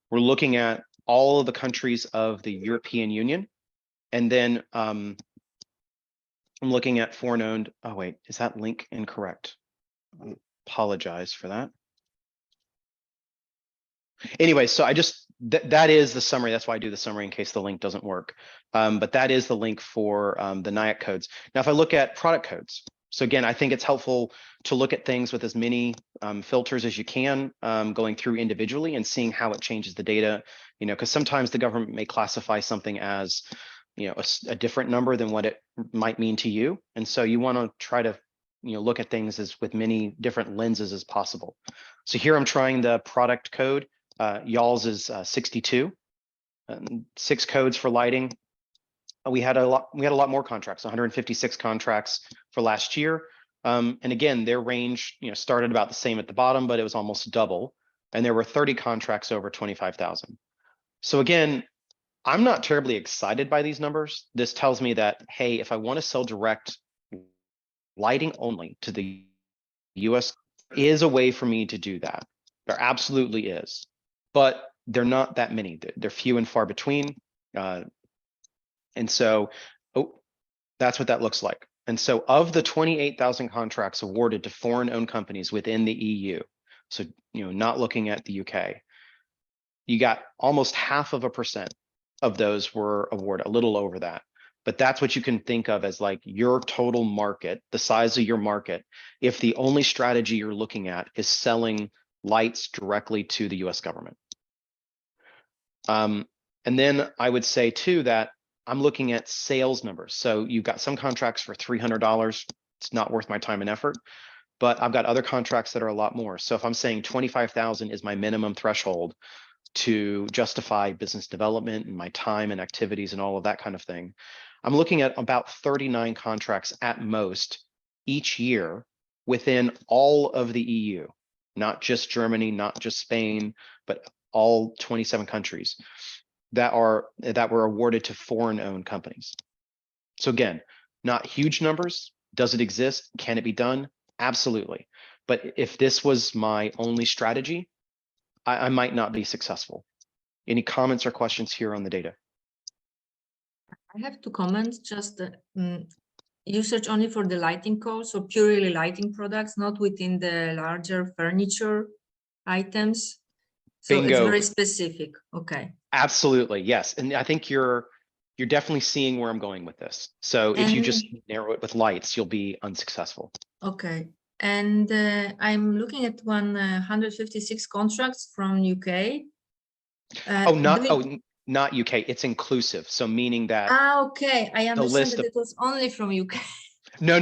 We're looking at all of the countries of the European Union. And then I'm looking at foreign owned. Oh, wait, is that link incorrect? I apologize for that. Anyway, so I just, that is the summary. That's why I do the summary in case the link doesn't work. But that is the link for the NIAC codes. Now, if I look at product codes, so again, I think it's helpful to look at things with as many filters as you can, going through individually and seeing how it changes the data, you know, because sometimes the government may classify something as, you know, a different number than what it might mean to you. And so you want to try to, you know, look at things as with many different lenses as possible. So here I'm trying the product code. Y'all's is 62, 6 codes for lighting. We had a lot more contracts, 156 contracts for last year. And again, their range, you know, started about the same at the bottom, but it was almost double. And there were 30 contracts over 25,000. So again, I'm not terribly excited by these numbers. This tells me that, hey, if I want to sell direct lighting only to the US, there is a way for me to do that. There absolutely is, but they're not that many. They're few and far between. And so, that's what that looks like. And so of the 28,000 contracts awarded to foreign-owned companies within the EU, so, you know, not looking at the UK, you got almost 0.5% of those were awarded, a little over that. But that's what you can think of as like your total market, the size of your market, if the only strategy you're looking at is selling lights directly to the US government. And then I would say too that I'm looking at sales numbers. So you've got some contracts for $300. It's not worth my time and effort, but I've got other contracts that are a lot more. So if I'm saying 25,000 is my minimum threshold to justify business development and my time and activities and all of that kind of thing, I'm looking at about 39 contracts at most each year within all of the EU, not just Germany, not just Spain, but all 27 countries that were awarded to foreign-owned companies. So again, not huge numbers. Does it exist? Can it be done? Absolutely. But if this was my only strategy, I might not be successful. Any comments or questions here on the data? I have 2 comments. Just you search only for the lighting codes, so purely lighting products, not within the larger furniture items. So Bingo. it's very specific. Okay. Absolutely, yes. And I think you're definitely seeing where I'm going with this. So if you just narrow it with lights, you'll be unsuccessful. Okay. And I'm looking at 156 contracts from UK. Not UK. It's inclusive. So meaning that. Okay. I understand that it was only from UK. No.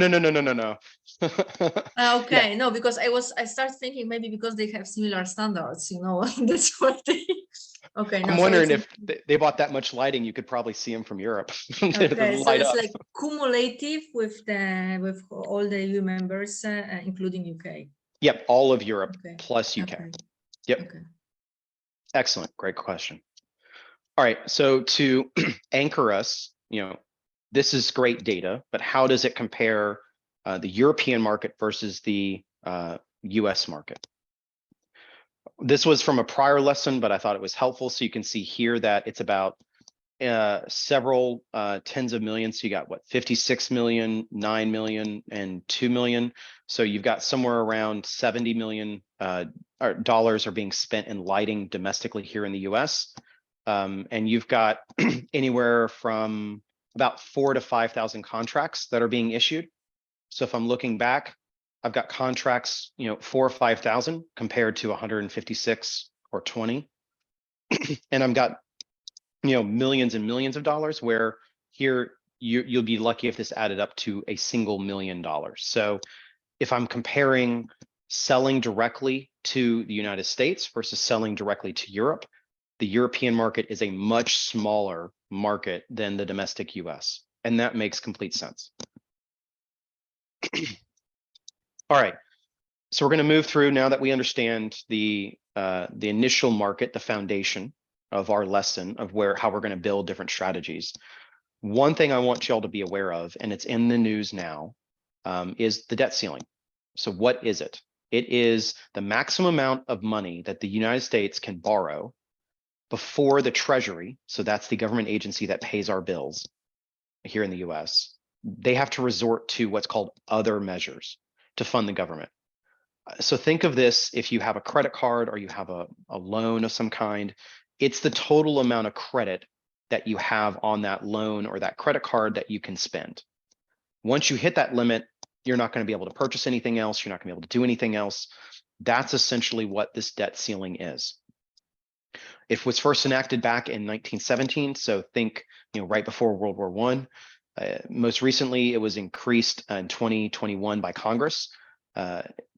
Okay, Yeah. no, because I started thinking maybe because they have similar standards, you know, that's what they. Okay, no, I'm wondering if they bought that much lighting, you could probably see them from Europe. Okay, so it's like cumulative with all the EU members, including UK. Yep, all of Europe plus UK. Okay. Yep. Okay. Excellent, great question. All right, so to anchor us, you know, this is great data, but how does it compare the European market versus the US market? This was from a prior lesson, but I thought it was helpful. So you can see here that it's about several tens of millions. So you got what, 56 million, 9 million, and 2 million. So you've got somewhere around 70 million dollars are being spent in lighting domestically here in the US. And you've got anywhere from about 4,000 to 5,000 contracts that are being issued. So if I'm looking back, I've got contracts, you know, 4,000 or 5,000 compared to 156 or 20. And I've got, you know, millions and millions of dollars, where here you'll be lucky if this added up to a single $1 million. So if I'm comparing selling directly to the United States versus selling directly to Europe, the European market is a much smaller market than the domestic US. And that makes complete sense. All right. So we're going to move through now that we understand the initial market, the foundation of our lesson of how we're going to build different strategies. One thing I want y'all to be aware of, and it's in the news now, is the debt ceiling. So what is it? It is the maximum amount of money that the United States can borrow before the Treasury, so that's the government agency that pays our bills here in the US, they have to resort to what's called other measures to fund the government. So think of this, if you have a credit card or you have a loan of some kind, it's the total amount of credit that you have on that loan or that credit card that you can spend. Once you hit that limit, you're not going to be able to purchase anything else. You're not going to be able to do anything else. That's essentially what this debt ceiling is. It was first enacted back in 1917. So think, right before World War I. Most recently, it was increased in 2021 by Congress.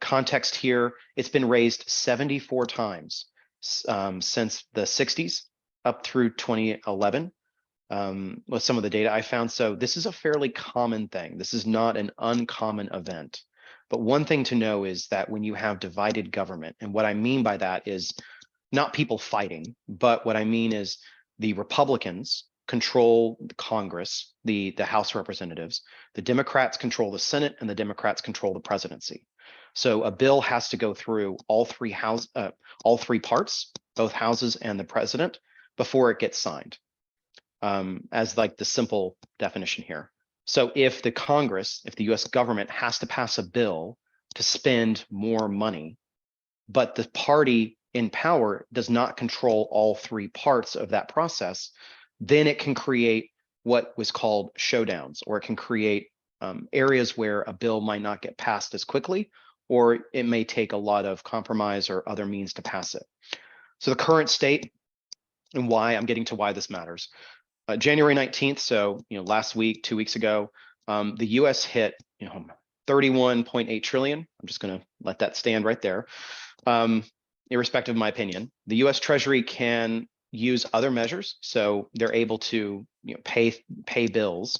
Context here, it's been raised 74 times since the 60s up through 2011 with some of the data I found. So this is a fairly common thing. This is not an uncommon event. But one thing to know is that when you have divided government, and what I mean by that is not people fighting, but what I mean is the Republicans control the Congress, the House of Representatives, the Democrats control the Senate, and the Democrats control the presidency. So a bill has to go through all three parts, both houses and the president, before it gets signed, as like the simple definition here. So if the Congress, if the US government has to pass a bill to spend more money, but the party in power does not control all three parts of that process, then it can create what was called showdowns, or it can create areas where a bill might not get passed as quickly, or it may take a lot of compromise or other means to pass it. So the current state, and why I'm getting to why this matters. January 19th, so last week, 2 weeks ago, the US hit 31.8 trillion. I'm just going to let that stand right there. Irrespective of my opinion, the US Treasury can use other measures, so they're able to pay bills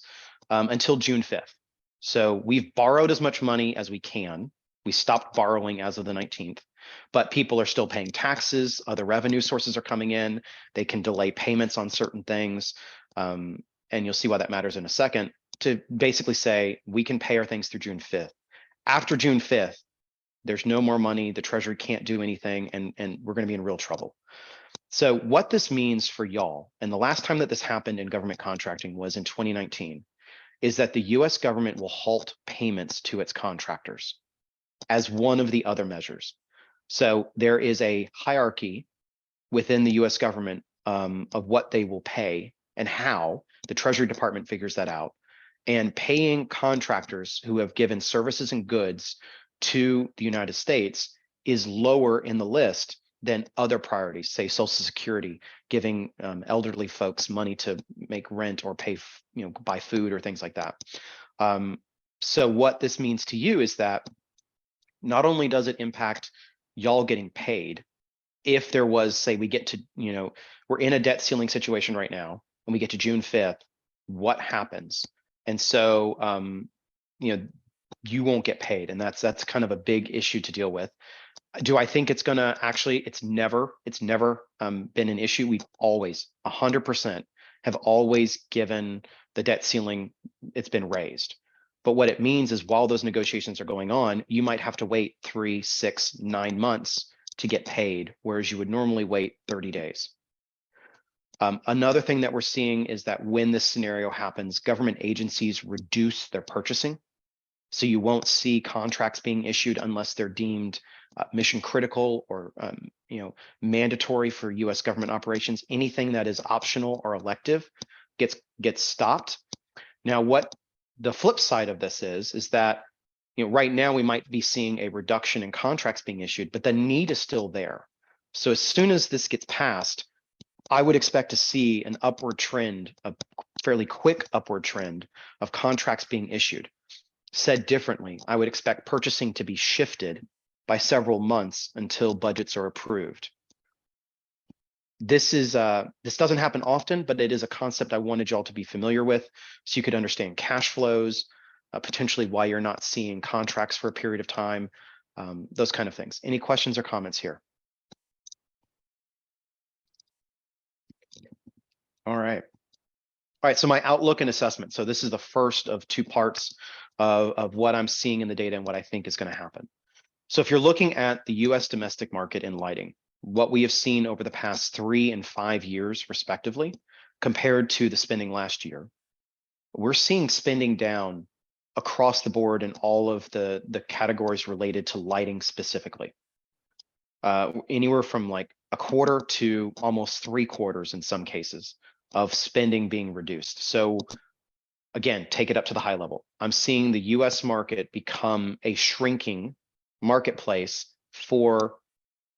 until June 5th. So we've borrowed as much money as we can. We stopped borrowing as of the 19th, but people are still paying taxes. Other revenue sources are coming in. They can delay payments on certain things, and you'll see why that matters in a second. To basically say we can pay our things through June 5th. After June 5th, there's no more money. The Treasury can't do anything, and we're going to be in real trouble. So what this means for y'all, and the last time that this happened in government contracting was in 2019, is that the US government will halt payments to its contractors as one of the other measures. So there is a hierarchy within the US government of what they will pay and how. The Treasury Department figures that out. And paying contractors who have given services and goods to the United States is lower in the list than other priorities, say Social Security, giving elderly folks money to make rent or pay, buy food or things like that. So what this means to you is that not only does it impact y'all getting paid, if there was, say, we get to, we're in a debt ceiling situation right now, and we get to June 5th, what happens? And so, you won't get paid, and that's kind of a big issue to deal with. Do I think it's going to actually? It's never been an issue. We've always 100% have always given the debt ceiling. It's been raised. But what it means is while those negotiations are going on, you might have to wait 3, 6, 9 months to get paid, whereas you would normally wait 30 days. Another thing that we're seeing is that when this scenario happens, government agencies reduce their purchasing. So you won't see contracts being issued unless they're deemed mission critical or mandatory for US government operations. Anything that is optional or elective gets stopped. Now, what the flip side of this is that right now we might be seeing a reduction in contracts being issued, but the need is still there. So as soon as this gets passed, I would expect to see an upward trend, a fairly quick upward trend of contracts being issued. Said differently, I would expect purchasing to be shifted by several months until budgets are approved. This doesn't happen often, but it is a concept I wanted y'all to be familiar with so you could understand cash flows, potentially why you're not seeing contracts for a period of time, those kind of things. Any questions or comments here? All right. All right, so my outlook and assessment. So this is the first of two parts of what I'm seeing in the data and what I think is going to happen. So if you're looking at the US domestic market in lighting, what we have seen over the past 3 and 5 years, respectively, compared to the spending last year, we're seeing spending down across the board in all of the categories related to lighting specifically. Anywhere from like a quarter to almost 3/4 in some cases of spending being reduced. So again, take it up to the high level. I'm seeing the US market become a shrinking marketplace for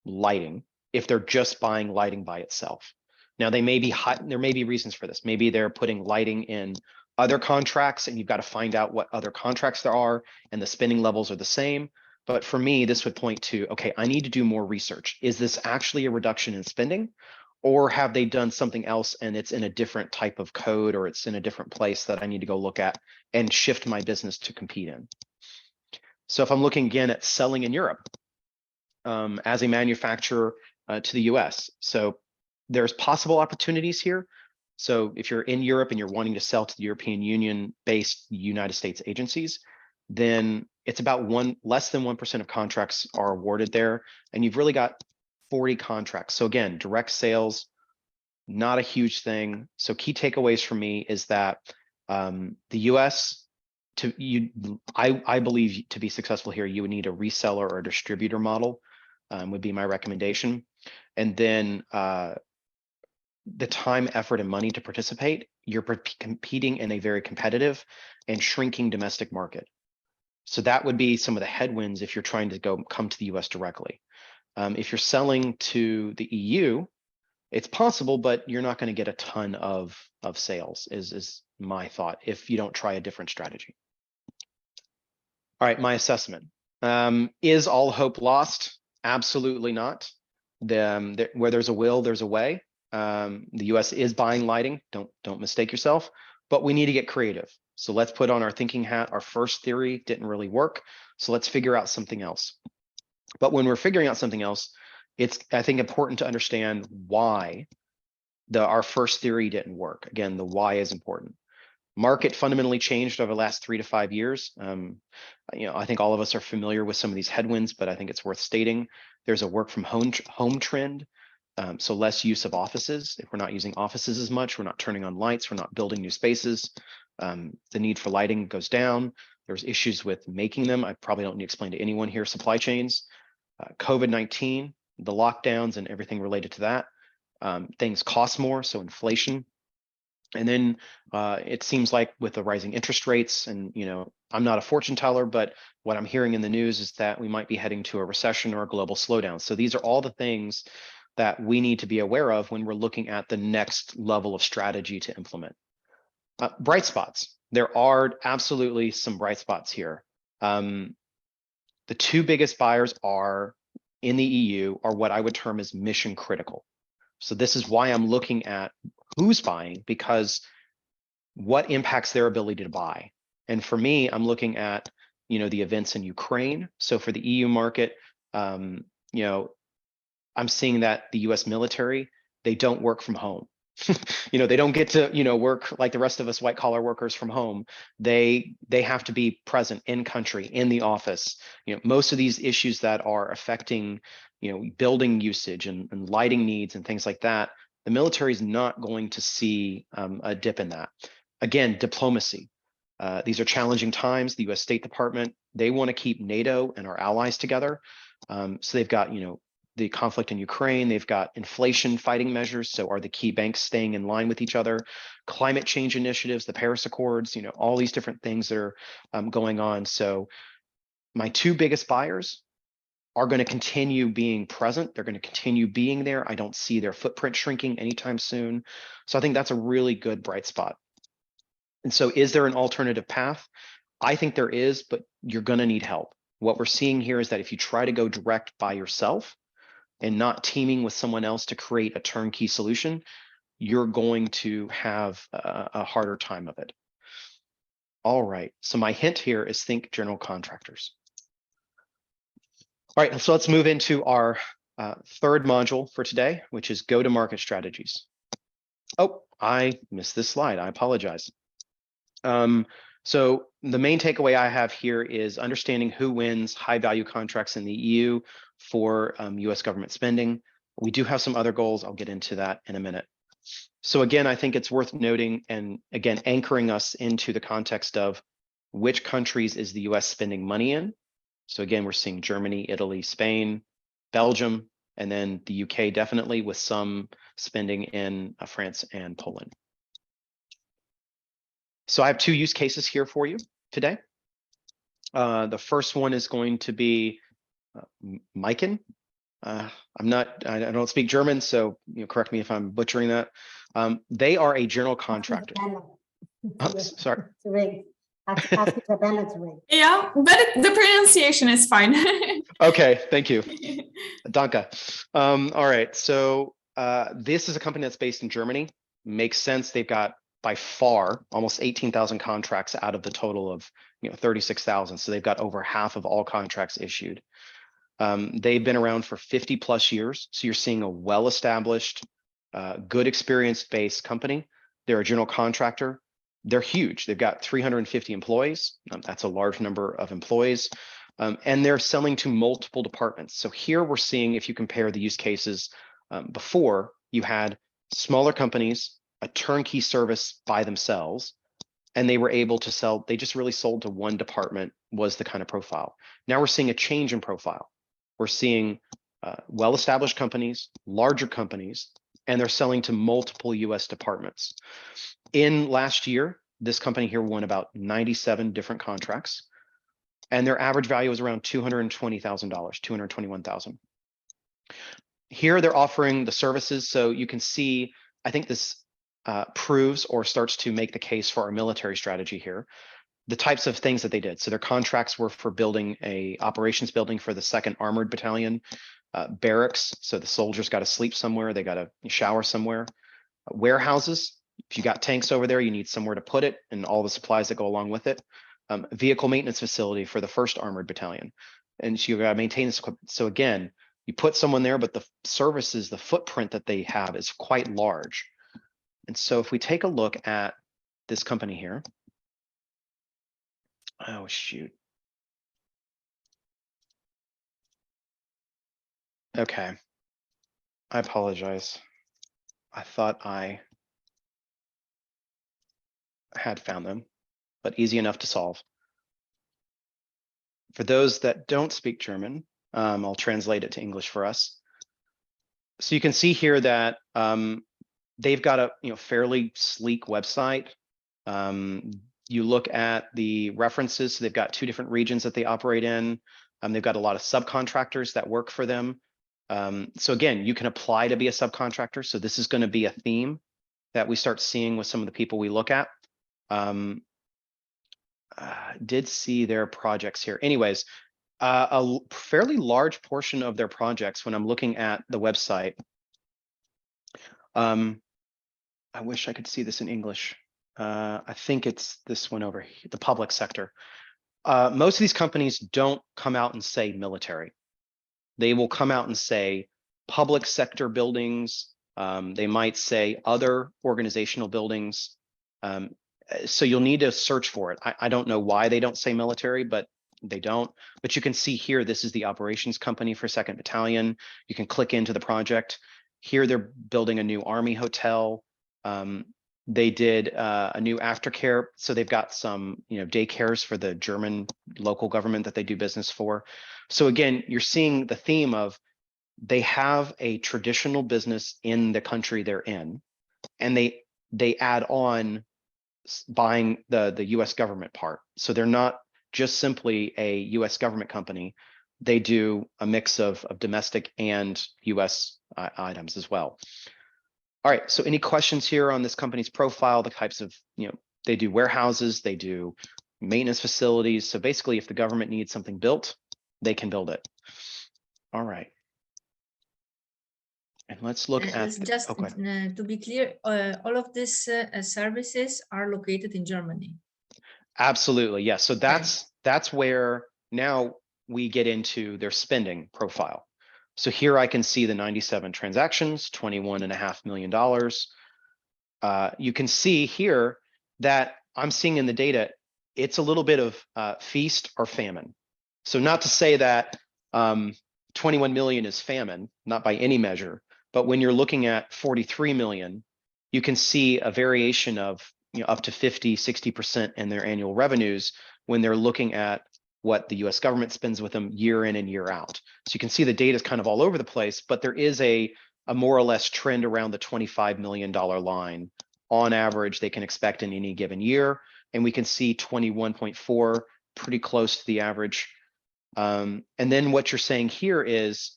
lighting if they're just buying lighting by itself. Now there may be reasons for this. Maybe they're putting lighting in other contracts and you've got to find out what other contracts there are and the spending levels are the same. But for me, this would point to, okay, I need to do more research. Is this actually a reduction in spending? Or have they done something else and it's in a different type of code or it's in a different place that I need to go look at and shift my business to compete in? So if I'm looking again at selling in Europe as a manufacturer to the US, so there's possible opportunities here. So if you're in Europe and you're wanting to sell to the European Union based United States agencies, then it's about less than 1% of contracts are awarded there. And you've really got 40 contracts. So again, direct sales, not a huge thing. So key takeaways for me is that the US, I believe to be successful here, you would need a reseller or a distributor model would be my recommendation. And then the time, effort, and money to participate, you're competing in a very competitive and shrinking domestic market. So that would be some of the headwinds if you're trying to come to the US directly. If you're selling to the EU, it's possible, but you're not going to get a ton of sales is my thought if you don't try a different strategy. All right, my assessment. Is all hope lost? Absolutely not. Where there's a will, there's a way. The US is buying lighting, don't mistake yourself, but we need to get creative. So let's put on our thinking hat. Our first theory didn't really work, so let's figure out something else. But when we're figuring out something else, it's, I think, important to understand why our first theory didn't work. Again, the why is important. Market fundamentally changed over the last 3 to 5 years. I think all of us are familiar with some of these headwinds, but I think it's worth stating. There's a work from home trend. So less use of offices. If we're not using offices as much, we're not turning on lights, we're not building new spaces. The need for lighting goes down. There's issues with making them. I probably don't need to explain to anyone here, supply chains. COVID-19, the lockdowns and everything related to that. Things cost more, so inflation. And then it seems like with the rising interest rates, and I'm not a fortune teller, but what I'm hearing in the news is that we might be heading to a recession or a global slowdown. So these are all the things that we need to be aware of when we're looking at the next level of strategy to implement. Bright spots. There are absolutely some bright spots here. The two biggest buyers are in the EU are what I would term as mission critical. So this is why I'm looking at who's buying, because what impacts their ability to buy. And for me, I'm looking at, the events in Ukraine. So for the EU market, I'm seeing that the US military, they don't work from home. They don't get to, work like the rest of us white collar workers from home. They have to be present in country, in the office. Most of these issues that are affecting, building usage and lighting needs and things like that, the military is not going to see a dip in that. Again, diplomacy. These are challenging times. The US State Department, they want to keep NATO and our allies together. So they've got, the conflict in Ukraine, they've got inflation fighting measures. So are the key banks staying in line with each other? Climate change initiatives, the Paris Accords, all these different things that are going on. So my two biggest buyers are going to continue being present. They're going to continue being there. I don't see their footprint shrinking anytime soon. So I think that's a really good bright spot. And so is there an alternative path? I think there is, but you're going to need help. What we're seeing here is that if you try to go direct by yourself and not teaming with someone else to create a turnkey solution, you're going to have a harder time of it. All right, so my hint here is think general contractors. All right, so let's move into our third module for today, which is go-to-market strategies. Oh, I missed this slide. I apologize. So the main takeaway I have here is understanding who wins high-value contracts in the EU for US government spending. We do have some other goals. I'll get into that in a minute. So again, I think it's worth noting and again, anchoring us into the context of which countries is the US spending money in. So again, we're seeing Germany, Italy, Spain, Belgium, and then the UK definitely, with some spending in France and Poland. So I have two use cases here for you today. The first one is going to be Maiken. I don't speak German, so correct me if I'm butchering that. They are a general contractor. Oh, sorry. Yeah, but the pronunciation is fine. Okay, thank you. Danke. All right, so this is a company that's based in Germany. Makes sense. They've got by far almost 18,000 contracts out of the total of 36,000. So they've got over half of all contracts issued. They've been around for 50 plus years. So you're seeing a well-established, good experience-based company. They're a general contractor. They're huge. They've got 350 employees. That's a large number of employees. And they're selling to multiple departments. So here we're seeing, if you compare the use cases before, you had smaller companies, a turnkey service by themselves, and they were able to sell, they just really sold to one department was the kind of profile. Now we're seeing a change in profile. We're seeing well-established companies, larger companies, and they're selling to multiple US departments. In last year, this company here won about 97 different contracts, and their average value was around $220,000, $221,000. Here they're offering the services, so you can see, I think this proves or starts to make the case for our military strategy here. The types of things that they did. So their contracts were for building a operations building for the 2nd Armored Battalion, barracks. So the soldiers got to sleep somewhere. They got to shower somewhere. Warehouses. If you got tanks over there, you need somewhere to put it and all the supplies that go along with it. Vehicle maintenance facility for the 1st Armored Battalion. And so you got to maintain this equipment. So again, you put someone there, but the services, the footprint that they have is quite large. And so if we take a look at this company here, oh, shoot. Okay. I apologize. I thought I had found them, but easy enough to solve. For those that don't speak German, I'll translate it to English for us. So you can see here that they've got a fairly sleek website. You look at the references, so they've got 2 different regions that they operate in. They've got a lot of subcontractors that work for them. So again, you can apply to be a subcontractor. So this is going to be a theme that we start seeing with some of the people we look at. Did see their projects here. Anyways, a fairly large portion of their projects, when I'm looking at the website, I wish I could see this in English. I think it's this one over here, the public sector. Most of these companies don't come out and say military. They will come out and say public sector buildings. They might say other organizational buildings. So you'll need to search for it. I don't know why they don't say military, but they don't. But you can see here, this is the operations company for 2nd Battalion. You can click into the project. Here they're building a new Army hotel. They did a new aftercare. So they've got some daycares for the German local government that they do business for. So again, you're seeing the theme of they have a traditional business in the country they're in, and they add on buying the US government part. So they're not just simply a US government company. They do a mix of domestic and US items as well. All right, so any questions here on this company's profile, the types of, they do warehouses, they do maintenance facilities. So basically, if the government needs something built, they can build it. All right. And let's look at, Just okay. to be clear, all of these services are located in Germany. Absolutely, yes. So that's where now we get into their spending profile. So here I can see the 97 transactions, $21.5 million. You can see here that I'm seeing in the data, it's a little bit of feast or famine. So not to say that 21 million is famine, not by any measure, but when you're looking at 43 million, you can see a variation of up to 50, 60% in their annual revenues when they're looking at what the US government spends with them year in and year out. So you can see the data is kind of all over the place, but there is a more or less trend around the $25 million line. On average, they can expect in any given year. And we can see 21.4, pretty close to the average. And then what you're saying here is,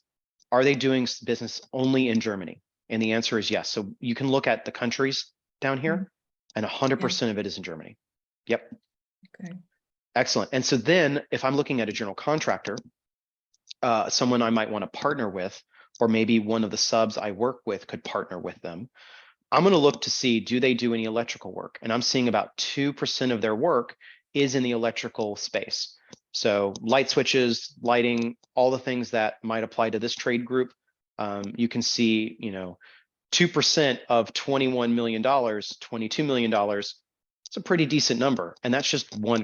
are they doing business only in Germany? And the answer is yes. So you can look at the countries down here, and 100% of it is in Germany. Yep. Okay. Excellent. And so then if I'm looking at a general contractor, someone I might want to partner with, or maybe one of the subs I work with could partner with them, I'm going to look to see, do they do any electrical work? And I'm seeing about 2% of their work is in the electrical space. So light switches, lighting, all the things that might apply to this trade group. You can see, 2% of $21 million, $22 million. It's a pretty decent number. And that's just one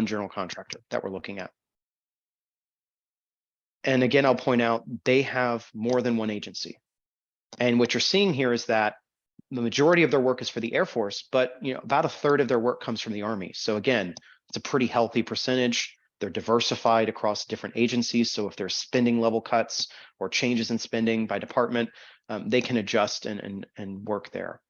general contractor that we're looking at. And again, I'll point out they have more than one agency. And what you're seeing here is that the majority of their work is for the Air Force, but about a third of their work comes from the Army. So again, it's a pretty healthy percentage. They're diversified across different agencies. So if there's spending level cuts or changes in spending by department, they can adjust and work there.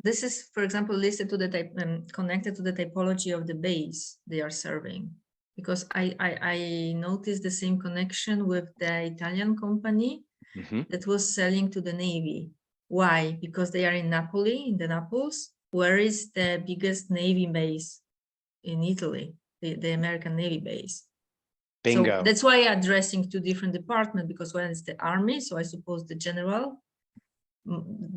This is, for example, listed to the type connected to the typology of the base they are serving. Because I noticed the same connection with the Italian company that was selling to the Navy. Why? Because they are in Napoli, in the Naples. Where is the biggest Navy base in Italy? The American Navy base. Bingo. So that's why addressing two different departments, because one is the Army, so I suppose the general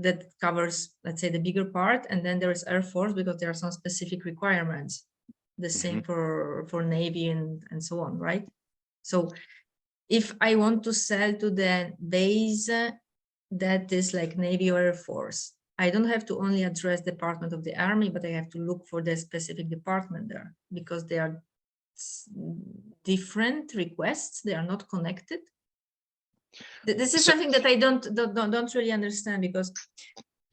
that covers, let's say, the bigger part, and then there is Air Force because there are some specific requirements. The same for Navy and so on, right? So if I want to sell to the base that is like Navy or Air Force, I don't have to only address Department of the Army, but I have to look for the specific department there because they are different requests. They are not connected. This is something that I don't really understand, because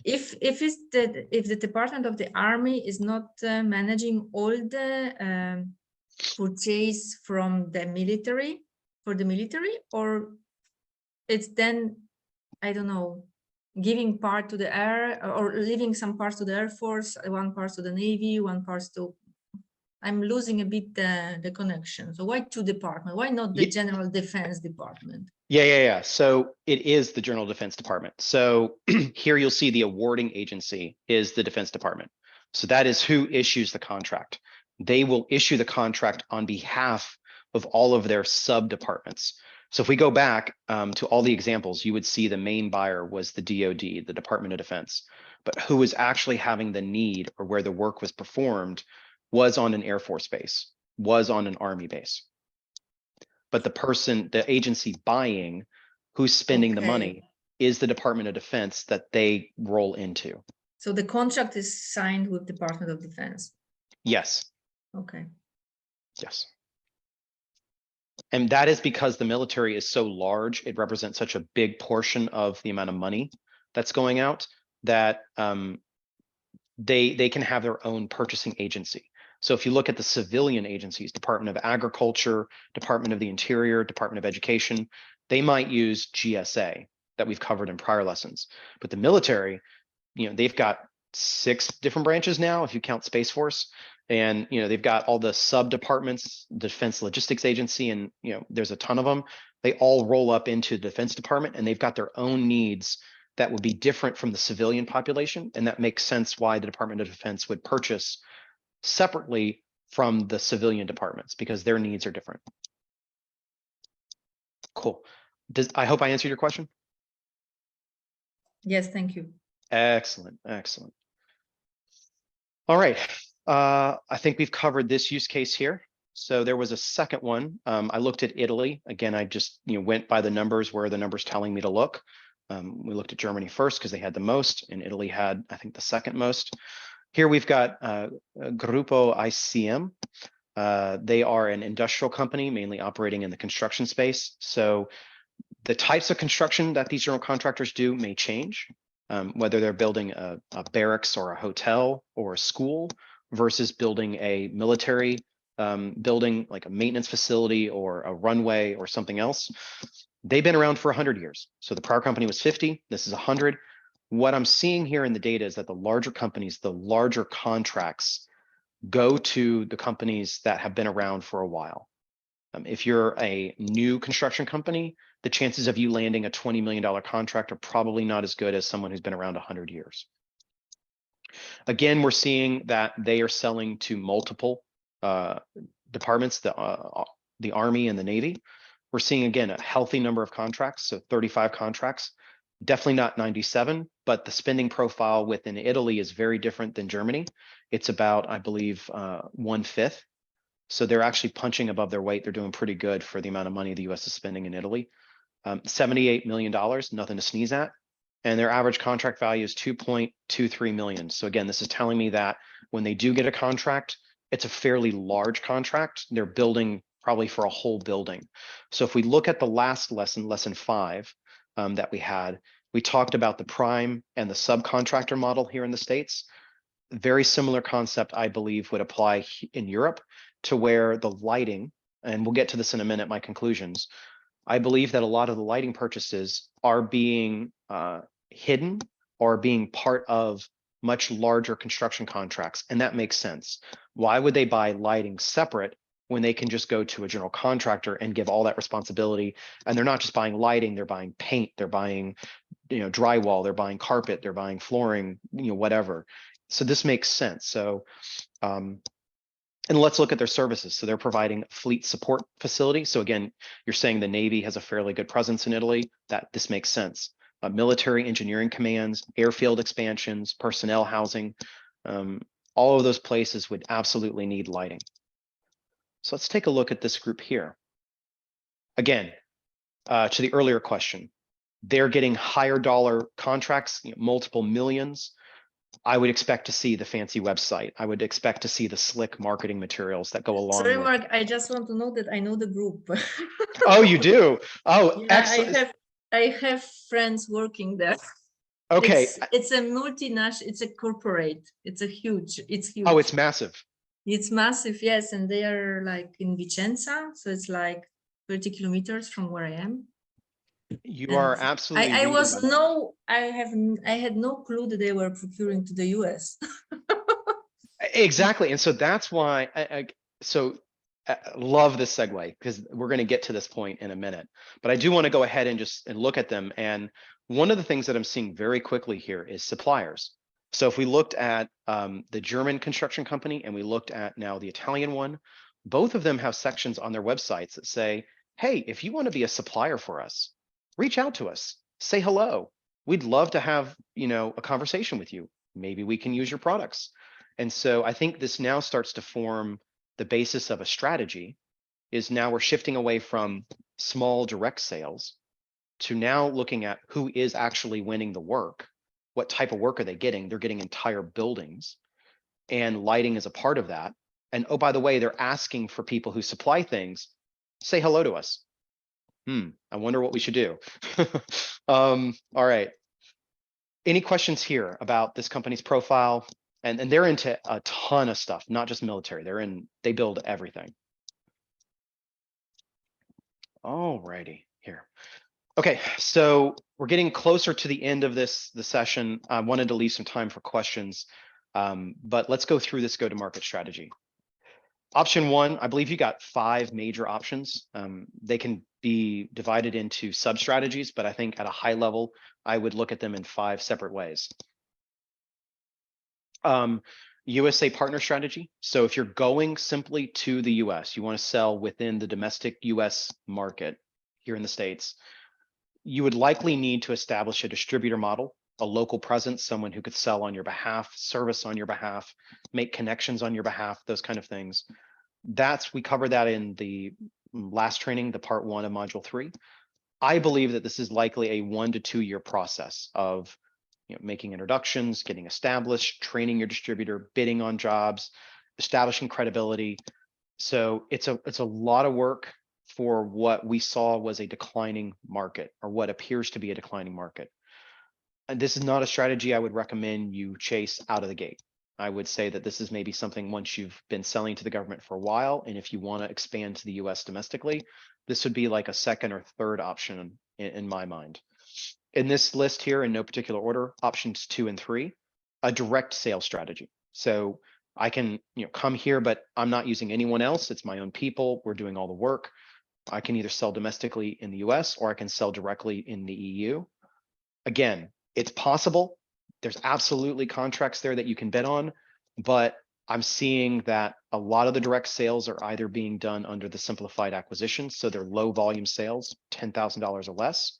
if the Department of the Army is not managing all the purchase from the military for the military, or it's then, I don't know, giving part to the air or leaving some parts to the Air Force, one part to the Navy, one part to, I'm losing a bit the connection. So why two departments? Why not the General Defense Department? Yeah. So it is the General Defense Department. So here you'll see the awarding agency is the Defense Department. So that is who issues the contract. They will issue the contract on behalf of all of their sub departments. So if we go back to all the examples, you would see the main buyer was the DoD, the Department of Defense, but who was actually having the need or where the work was performed was on an Air Force base, was on an Army base. But the agency buying, who's spending the money, is the Department of Defense that they roll into. So the contract is signed with Department of Defense? Yes. Okay. Yes. And that is because the military is so large, it represents such a big portion of the amount of money that's going out that they can have their own purchasing agency. So if you look at the civilian agencies, Department of Agriculture, Department of the Interior, Department of Education, they might use GSA that we've covered in prior lessons. But the military, they've got 6 different branches now, if you count Space Force. And, they've got all the sub departments, Defense Logistics Agency, and, there's a ton of them. They all roll up into the Defense Department, and they've got their own needs that would be different from the civilian population. And that makes sense why the Department of Defense would purchase separately from the civilian departments, because their needs are different. Cool. I hope I answered your question. Yes, thank you. Excellent, excellent. All right, I think we've covered this use case here. So there was a second one. I looked at Italy. Again, I just went by the numbers where the numbers telling me to look. We looked at Germany first because they had the most, and Italy had, I think, the second most. Here we've got Gruppo ICM. They are an industrial company, mainly operating in the construction space. So the types of construction that these general contractors do may change, whether they're building a barracks or a hotel or a school versus building a military building like a maintenance facility or a runway or something else. They've been around for 100 years. So the prior company was 50, this is 100. What I'm seeing here in the data is that the larger companies, the larger contracts go to the companies that have been around for a while. If you're a new construction company, the chances of you landing a $20 million contract are probably not as good as someone who's been around 100 years. Again, we're seeing that they are selling to multiple departments, the Army and the Navy. We're seeing, again, a healthy number of contracts, so 35 contracts, definitely not 97, but the spending profile within Italy is very different than Germany. It's about, I believe, 1/5. So they're actually punching above their weight. They're doing pretty good for the amount of money the US is spending in Italy. $78 million, nothing to sneeze at. And their average contract value is 2.23 million. So again, this is telling me that when they do get a contract, it's a fairly large contract. They're building probably for a whole building. So if we look at the last lesson, lesson 5 that we had, we talked about the prime and the subcontractor model here in the States. Very similar concept, I believe, would apply in Europe, to where the lighting, and we'll get to this in a minute, my conclusions. I believe that a lot of the lighting purchases are being hidden or being part of much larger construction contracts, and that makes sense. Why would they buy lighting separate when they can just go to a general contractor and give all that responsibility? And they're not just buying lighting, they're buying paint, they're buying drywall, they're buying carpet, they're buying flooring, whatever. So this makes sense. So and let's look at their services. So they're providing fleet support facility. So again, you're saying the Navy has a fairly good presence in Italy. This makes sense. Military engineering commands, airfield expansions, personnel housing, all of those places would absolutely need lighting. So let's take a look at this group here. Again, to the earlier question, they're getting higher dollar contracts, multiple millions. I would expect to see the fancy website. I would expect to see the slick marketing materials that go along Sorry, with. Mark, I just want to know that I know the group. Oh, you do? Oh, Yeah, excellent. I have friends working there. Okay. It's a multinational, it's a corporate. It's huge. Oh, it's massive. It's massive, yes. And they are like in Vicenza. So it's like 30 kilometers from where I am. You are absolutely. I had no clue that they were procuring to the US. Exactly. And so that's why I love this segue, because we're going to get to this point in a minute. But I do want to go ahead and look at them. And one of the things that I'm seeing very quickly here is suppliers. So if we looked at the German construction company and we looked at now the Italian one, both of them have sections on their websites that say, hey, if you want to be a supplier for us, reach out to us, say hello. We'd love to have, a conversation with you. Maybe we can use your products. And so I think this now starts to form the basis of a strategy. Is now we're shifting away from small direct sales to now looking at who is actually winning the work. What type of work are they getting? They're getting entire buildings, and lighting is a part of that. And oh, by the way, they're asking for people who supply things, say hello to us. I wonder what we should do. All right. Any questions here about this company's profile? And they're into a ton of stuff, not just military. They build everything. All righty, here. Okay, so we're getting closer to the end of the session. I wanted to leave some time for questions, but let's go through this go-to-market strategy. Option 1, I believe you got 5 major options. They can be divided into sub-strategies, but I think at a high level, I would look at them in 5 separate ways. USA partner strategy. So if you're going simply to the US, you want to sell within the domestic US market. here in the States, you would likely need to establish a distributor model, a local presence, someone who could sell on your behalf, service on your behalf, make connections on your behalf, those kind of things. We covered that in the last training, the part 1 of module 3. I believe that this is likely a 1 to 2 year process of making introductions, getting established, training your distributor, bidding on jobs, establishing credibility. So it's a lot of work for what we saw was a declining market, or what appears to be a declining market. And this is not a strategy I would recommend you chase out of the gate. I would say that this is maybe something once you've been selling to the government for a while, and if you want to expand to the US domestically, this would be like a second or third option in my mind. In this list here, in no particular order, options 2 and 3, a direct sales strategy. So I can come here, but I'm not using anyone else. It's my own people. We're doing all the work. I can either sell domestically in the US or I can sell directly in the EU. Again, it's possible. There's absolutely contracts there that you can bid on, but I'm seeing that a lot of the direct sales are either being done under the simplified acquisition. So they're low volume sales, $10,000 or less,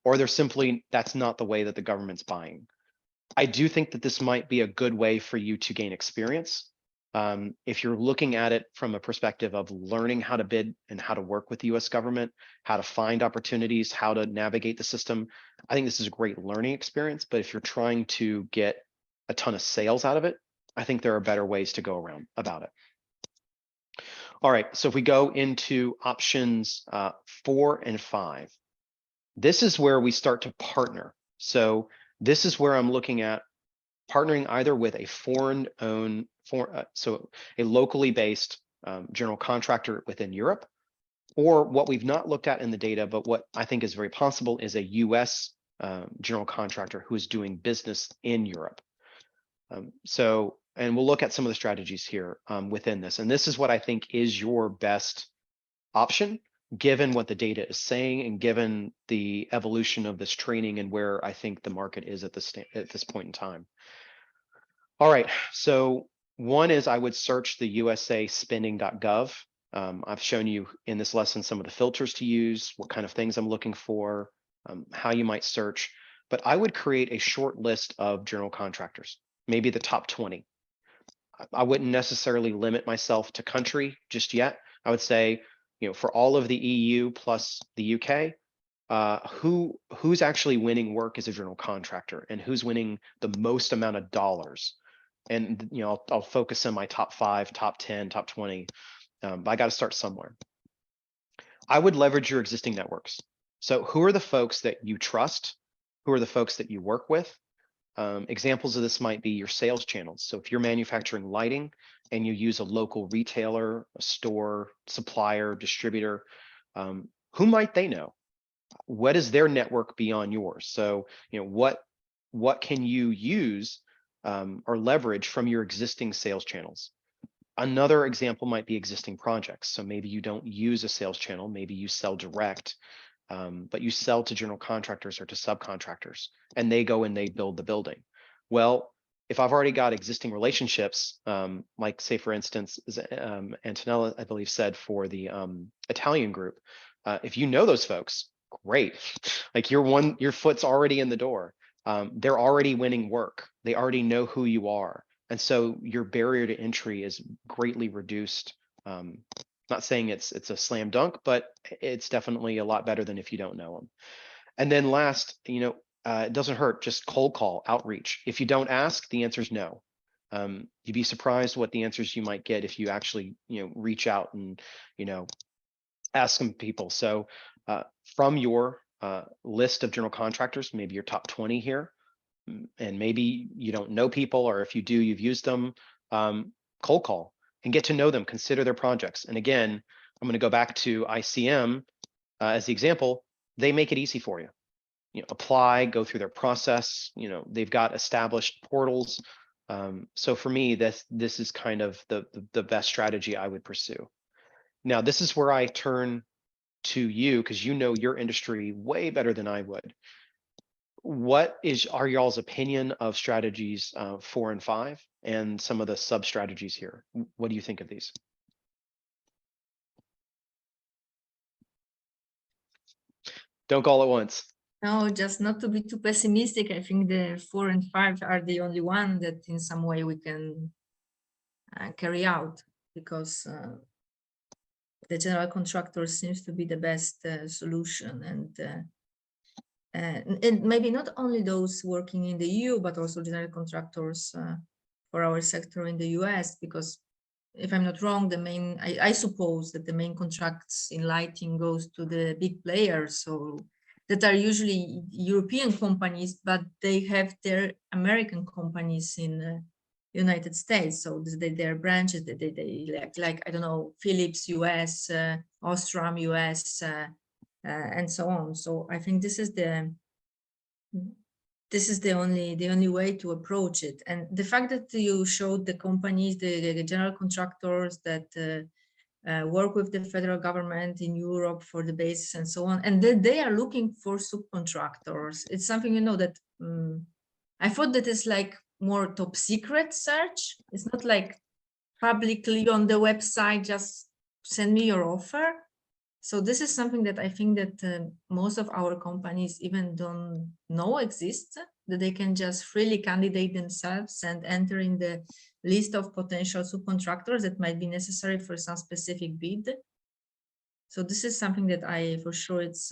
or they're simply, that's not the way that the government's buying. I do think that this might be a good way for you to gain experience. If you're looking at it from a perspective of learning how to bid and how to work with the US government, how to find opportunities, how to navigate the system, I think this is a great learning experience. But if you're trying to get a ton of sales out of it, I think there are better ways to go around about it. All right, so if we go into options 4 and 5, this is where we start to partner. So this is where I'm looking at partnering either with a foreign-owned, so a locally based general contractor within Europe, or what we've not looked at in the data, but what I think is very possible is a US general contractor who is doing business in Europe. And we'll look at some of the strategies here within this. And this is what I think is your best option, given what the data is saying and given the evolution of this training and where I think the market is at this point in time. All right, so one is I would search the USA spending.gov. I've shown you in this lesson some of the filters to use, what kind of things I'm looking for, how you might search, but I would create a short list of general contractors, maybe the top 20. I wouldn't necessarily limit myself to country just yet. I would say, for all of the EU plus the UK, who's actually winning work as a general contractor and who's winning the most amount of dollars. And I'll focus on my top 5, top 10, top 20, but I got to start somewhere. I would leverage your existing networks. So who are the folks that you trust? Who are the folks that you work with? Examples of this might be your sales channels. So if you're manufacturing lighting and you use a local retailer, a store, supplier, distributor, who might they know? What is their network beyond yours? So, what can you use or leverage from your existing sales channels? Another example might be existing projects. So maybe you don't use a sales channel, maybe you sell direct, but you sell to general contractors or to subcontractors, and they go and they build the building. Well, if I've already got existing relationships, like say for instance, Antonella, I believe, said for the Italian group, if you know those folks, great. Like your foot's already in the door. They're already winning work. They already know who you are. And so your barrier to entry is greatly reduced. Not saying it's a slam dunk, but it's definitely a lot better than if you don't know them. And then last, it doesn't hurt, just cold call, outreach. If you don't ask, the answer is no. You'd be surprised what the answers you might get if you actually, reach out and, ask some people. So from your list of general contractors, maybe your top 20 here, and maybe you don't know people, or if you do, you've used them, cold call and get to know them, consider their projects. And again, I'm going to go back to ICM as the example. They make it easy for you. Apply, go through their process. They've got established portals. So for me, this is kind of the best strategy I would pursue. Now, this is where I turn to you, because you know your industry way better than I would. What are y'all's opinion of strategies 4 and 5 and some of the sub strategies here? What do you think of these? Don't call at once. No, just not to be too pessimistic. I think the 4 and 5 are the only one that in some way we can carry out, because the general contractor seems to be the best solution, and maybe not only those working in the EU, but also general contractors for our sector in the US, because if I'm not wrong, the main, I suppose that the main contracts in lighting goes to the big players, so that are usually European companies, but they have their American companies in United States. So their branches, they like I don't know, Philips US, Ostrom US, and so on. So I think this is the only way to approach it. And the fact that you showed the companies, the general contractors that work with the federal government in Europe for the bases and so on, and that they are looking for subcontractors. It's something, you know, that I thought that is like more top secret search. It's not like publicly on the website, just send me your offer. So this is something that I think that most of our companies even don't know exists, that they can just freely candidate themselves and enter in the list of potential subcontractors that might be necessary for some specific bid. So this is something that for sure, it's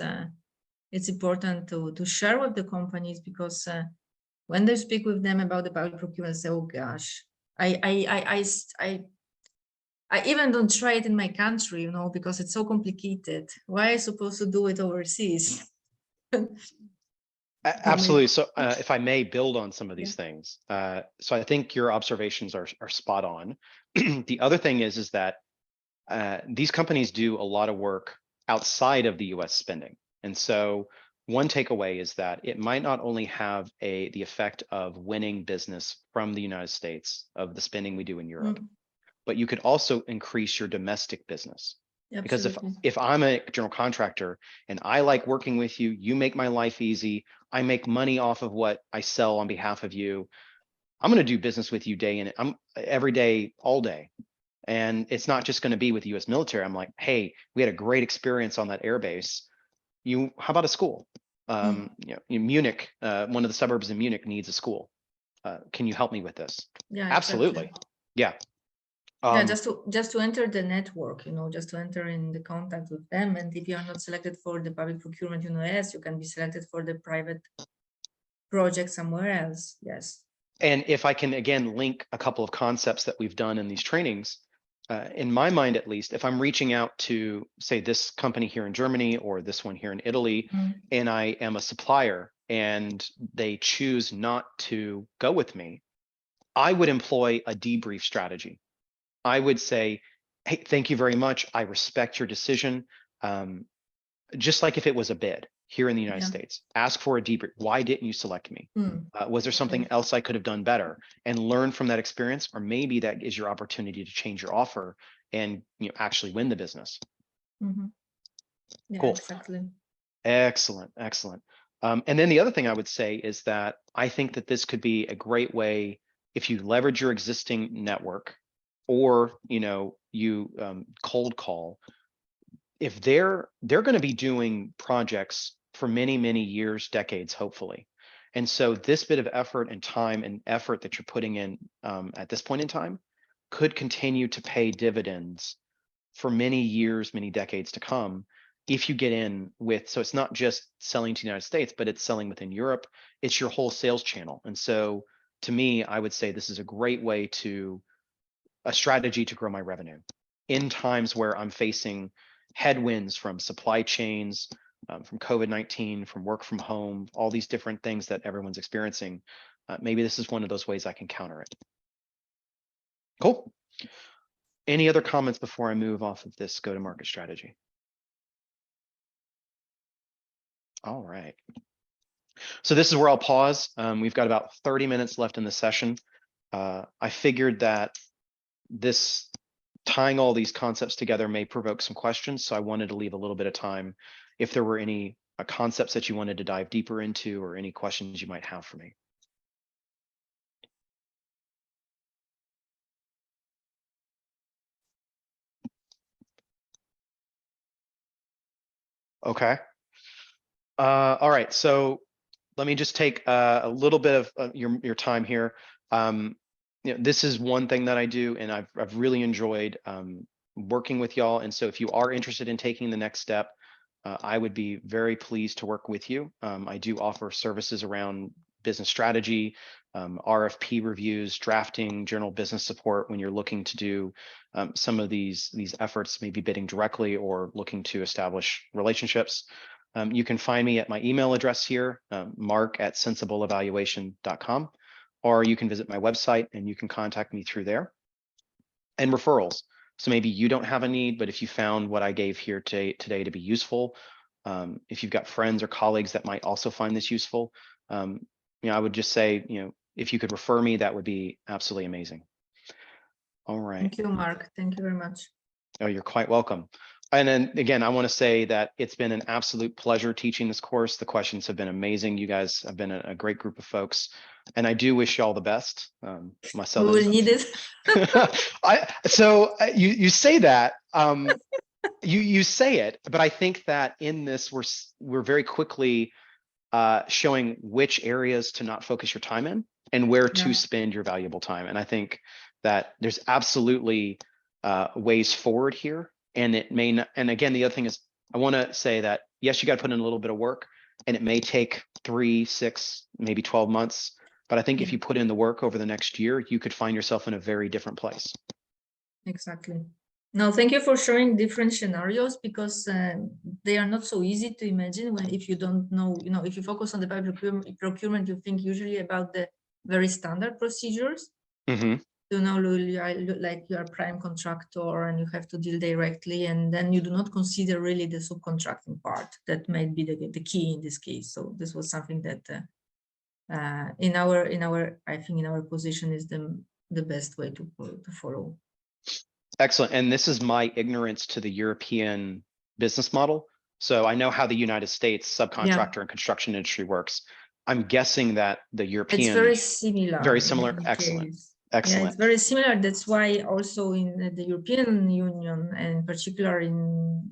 important to share with the companies, because when they speak with them about the public procurement, say, oh gosh, I even don't try it in my country, you know, because it's so complicated. Why am I supposed to do it overseas? Absolutely. So if I may build on some of these things. So I think your observations are spot on. The other thing is that these companies do a lot of work outside of the US spending. And so one takeaway is that it might not only have the effect of winning business from the United States of the spending we do in Europe, but you could also increase your domestic business. Because if I'm a general contractor and I like working with you, you make my life easy, I make money off of what I sell on behalf of you, I'm going to do business with you every day, all day. And it's not just going to be with the US military. I'm like, hey, we had a great experience on that airbase. How about a school? You know, in Munich, one of the suburbs in Munich needs a school. Can you help me with this? Yeah, absolutely. Exactly. Yeah. Yeah, just to enter the network, you know, just to enter in the contact with them. And if you are not selected for the public procurement in US, you can be selected for the private project somewhere else. Yes. And if I can, again, link a couple of concepts that we've done in these trainings, in my mind, at least, if I'm reaching out to, say, this company here in Germany or this one here in Italy, and I am a supplier and they choose not to go with me, I would employ a debrief strategy. I would say, hey, thank you very much. I respect your decision. Just like if it was a bid here in the United States, ask for a debrief. Why didn't you select me? Was there something else I could have done better? And learn from that experience, or maybe that is your opportunity to change your offer and actually win the business. Yeah, cool. Exactly. Excellent, excellent. And then the other thing I would say is that I think that this could be a great way if you leverage your existing network, or you cold call. If they're going to be doing projects for many, many years, decades, hopefully. And so this bit of effort and time and effort that you're putting in at this point in time could continue to pay dividends for many years, many decades to come, if you get in with, so it's not just selling to the United States, but it's selling within Europe. It's your whole sales channel. And so to me, I would say this is a great way a strategy to grow my revenue in times where I'm facing headwinds from supply chains, from COVID-19, from work from home, all these different things that everyone's experiencing. Maybe this is one of those ways I can counter it. Cool. Any other comments before I move off of this go-to-market strategy? All right. So this is where I'll pause. We've got about 30 minutes left in the session. I figured that tying all these concepts together may provoke some questions, so I wanted to leave a little bit of time if there were any concepts that you wanted to dive deeper into, or any questions you might have for me. Okay. All right, so let me just take a little bit of your time here. This is one thing that I do, and I've really enjoyed working with y'all. And so if you are interested in taking the next step, I would be very pleased to work with you. I do offer services around business strategy, RFP reviews, drafting, general business support when you're looking to do some of these efforts, maybe bidding directly or looking to establish relationships. You can find me at my email address here, mark@sensibleevaluation.com, or you can visit my website and you can contact me through there. And referrals. So maybe you don't have a need, but if you found what I gave here today to be useful, if you've got friends or colleagues that might also find this useful, I would just say, if you could refer me, that would be absolutely amazing. All right. Thank you, Mark. Thank you very much. Oh, you're quite welcome. And then again, I want to say that it's been an absolute pleasure teaching this course. The questions have been amazing. You guys have been a great group of folks, and I do wish you all the best. We will need it. You say that, you say it, but I think that in this we're very quickly showing which areas to not focus your time in and where to spend your valuable time. And I think that there's absolutely ways forward here. And it may not, and again, the other thing is, I want to say that, yes, you got to put in a little bit of work, and it may take 3, 6, maybe 12 months. But I think if you put in the work over the next year, you could find yourself in a very different place. Exactly. No, thank you for showing different scenarios, because they are not so easy to imagine if you don't know, if you focus on the public procurement, you think usually about the very standard procedures. Mm-hmm. Like you are prime contractor and you have to deal directly, and then you do not consider really the subcontracting part that might be the key in this case. So this was something that in our position is the best way to follow. Excellent. And this is my ignorance to the European business model. So I know how the United States subcontractor and construction industry works. I'm guessing that the European, it's very similar. Very similar. Excellent. Case. Excellent. Yeah, it's very similar. That's why also in the European Union, and in particular in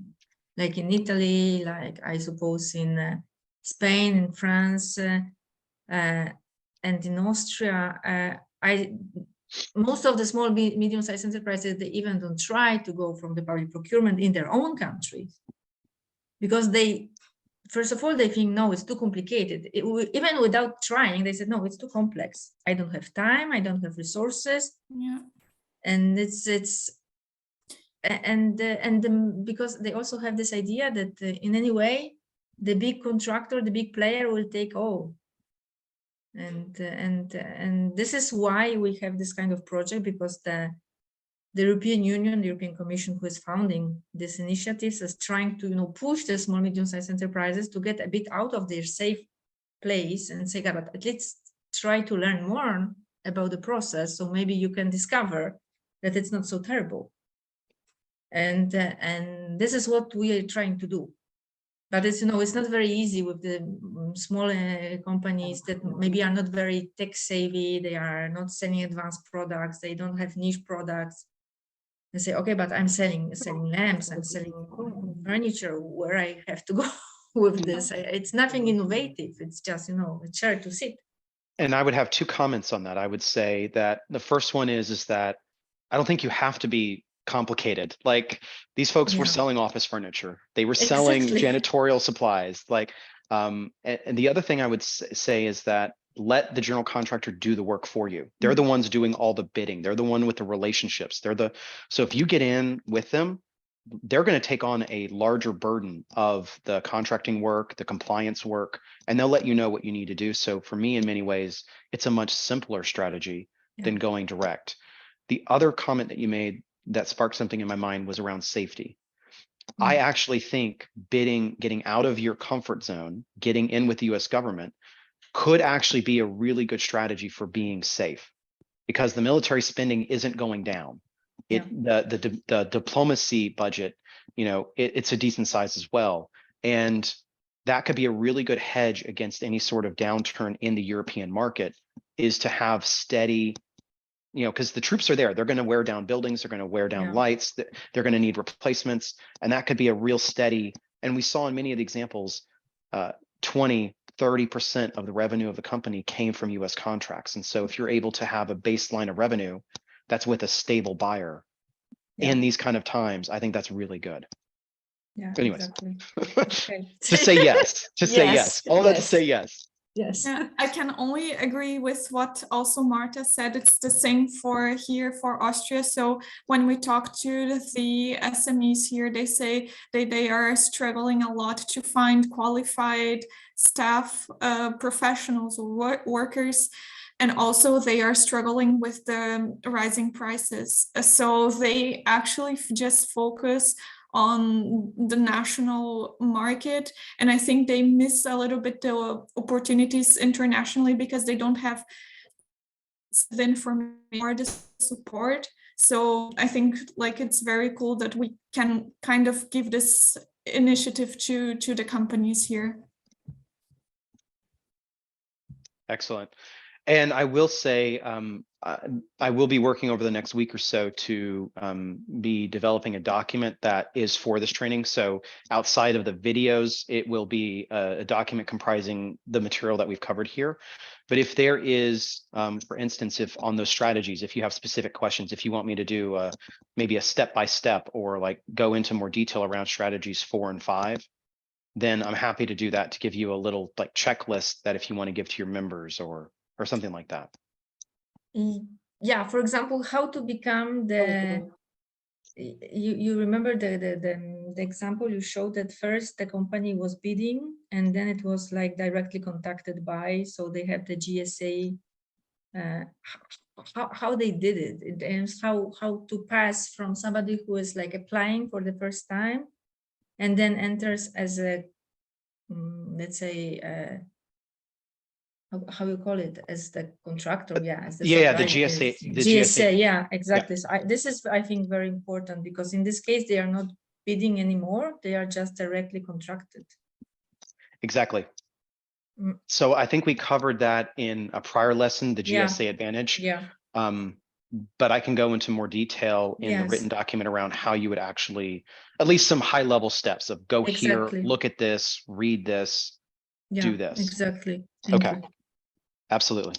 Italy, like I suppose in Spain, in France, and in Austria, most of the small, medium-sized enterprises, they even don't try to go from the public procurement in their own countries, because first of all, they think, no, it's too complicated. Even without trying, they said, no, it's too complex. I don't have time. I don't have resources. Yeah. And because they also have this idea that in any way, the big contractor, the big player will take all. And this is why we have this kind of project, because the European Union, the European Commission, who is founding these initiatives, is trying to push the small, medium-sized enterprises to get a bit out of their safe place and say, but at least try to learn more about the process, so maybe you can discover that it's not so terrible. And this is what we are trying to do. But it's it's not very easy with the small companies that maybe are not very tech savvy. They are not selling advanced products. They don't have niche products. They say, okay, but I'm selling lamps, I'm selling furniture. Where I have to go with this? It's nothing innovative. It's just a chair to sit. And I would have 2 comments on that. I would say that the first one is that I don't think you have to be complicated. Like, these folks were selling office furniture. They were selling janitorial supplies. And the other thing I would say is that let the general contractor do the work for you. They're the ones doing all the bidding. They're the one with the relationships. So if you get in with them, they're going to take on a larger burden of the contracting work, the compliance work, and they'll let you know what you need to do. So for me, in many ways, it's a much simpler strategy than going direct. The other comment that you made that sparked something in my mind was around safety. I actually think getting out of your comfort zone, getting in with the US government could actually be a really good strategy for being safe, because the military spending isn't going down. The diplomacy budget, it's a decent size as well. And that could be a really good hedge against any sort of downturn in the European market, is to have steady, because the troops are there. They're going to wear down buildings. They're going to wear down lights. They're going to need replacements. And that could be a real steady. And we saw in many of the examples, 20, 30% of the revenue of the company came from US contracts. And so if you're able to have a baseline of revenue that's with a stable buyer Yeah. in these kind of times, I think that's really good. Yeah, Anyways, exactly. Okay. just say yes. Just say yes. All that to yes. say yes. Yes. Yeah, I can only agree with what also Marta said. It's the same for here for Austria. So when we talk to the SMEs here, they say they are struggling a lot to find qualified staff, professionals, or workers. And also they are struggling with the rising prices. So they actually just focus on the national market, and I think they miss a little bit the opportunities internationally because they don't have the information or the support. So I think like it's very cool that we can kind of give this initiative to the companies here. Excellent. And I will say, I will be working over the next week or so to be developing a document that is for this training. So outside of the videos, it will be a document comprising the material that we've covered here. But if there is, for instance, if on those strategies, if you have specific questions, if you want me to do maybe a step-by-step or like go into more detail around strategies 4 and 5, then I'm happy to do that to give you a little like checklist that if you want to give to your members or something like that. Yeah, for example, how to become the you remember the example you showed that first the company was bidding and then it was like directly contacted by, so they have the GSA, how they did it and how to pass from somebody who is like applying for the first time and then enters as a let's say how you call it, as the contractor, as the Yeah, the supplier. GSA, the GSA, yeah, exactly. Yeah. So this is, I think, very important because in this case they are not bidding anymore; they are just directly contracted. Exactly. Mm. So I think we covered that in a prior lesson, the GSA advantage. Yeah. But I can go into more detail in the written document around how you would actually, at least some high level steps of go Exactly. here, look at this, read this, do this. Exactly. Thank Okay. you. Absolutely.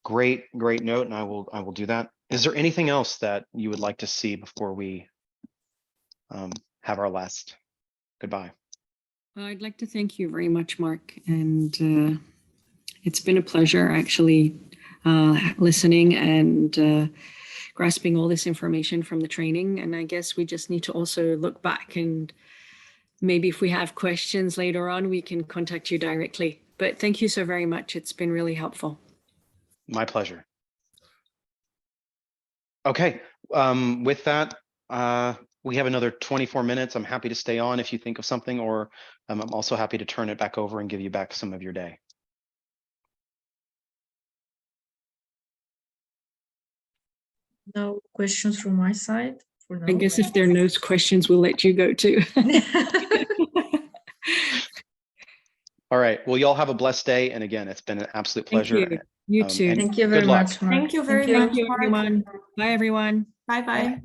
Great note, and I will do that. Is there anything else that you would like to see before we have our last goodbye? Well, I'd like to thank you very much, Mark, and it's been a pleasure actually listening and grasping all this information from the training. And I guess we just need to also look back and maybe if we have questions later on, we can contact you directly. But thank you so very much. It's been really helpful. My pleasure. Okay, with that, we have another 24 minutes. I'm happy to stay on if you think of something, or I'm also happy to turn it back over and give you back some of your day. No questions from my side for now. I guess if there are no questions, we'll let you go too. All right. Well, y'all have a blessed day. And again, it's been an absolute pleasure. Thank you. You too. Thank you very much, Mark. Thank you very much. Thank you, everyone. Bye, everyone. Bye bye.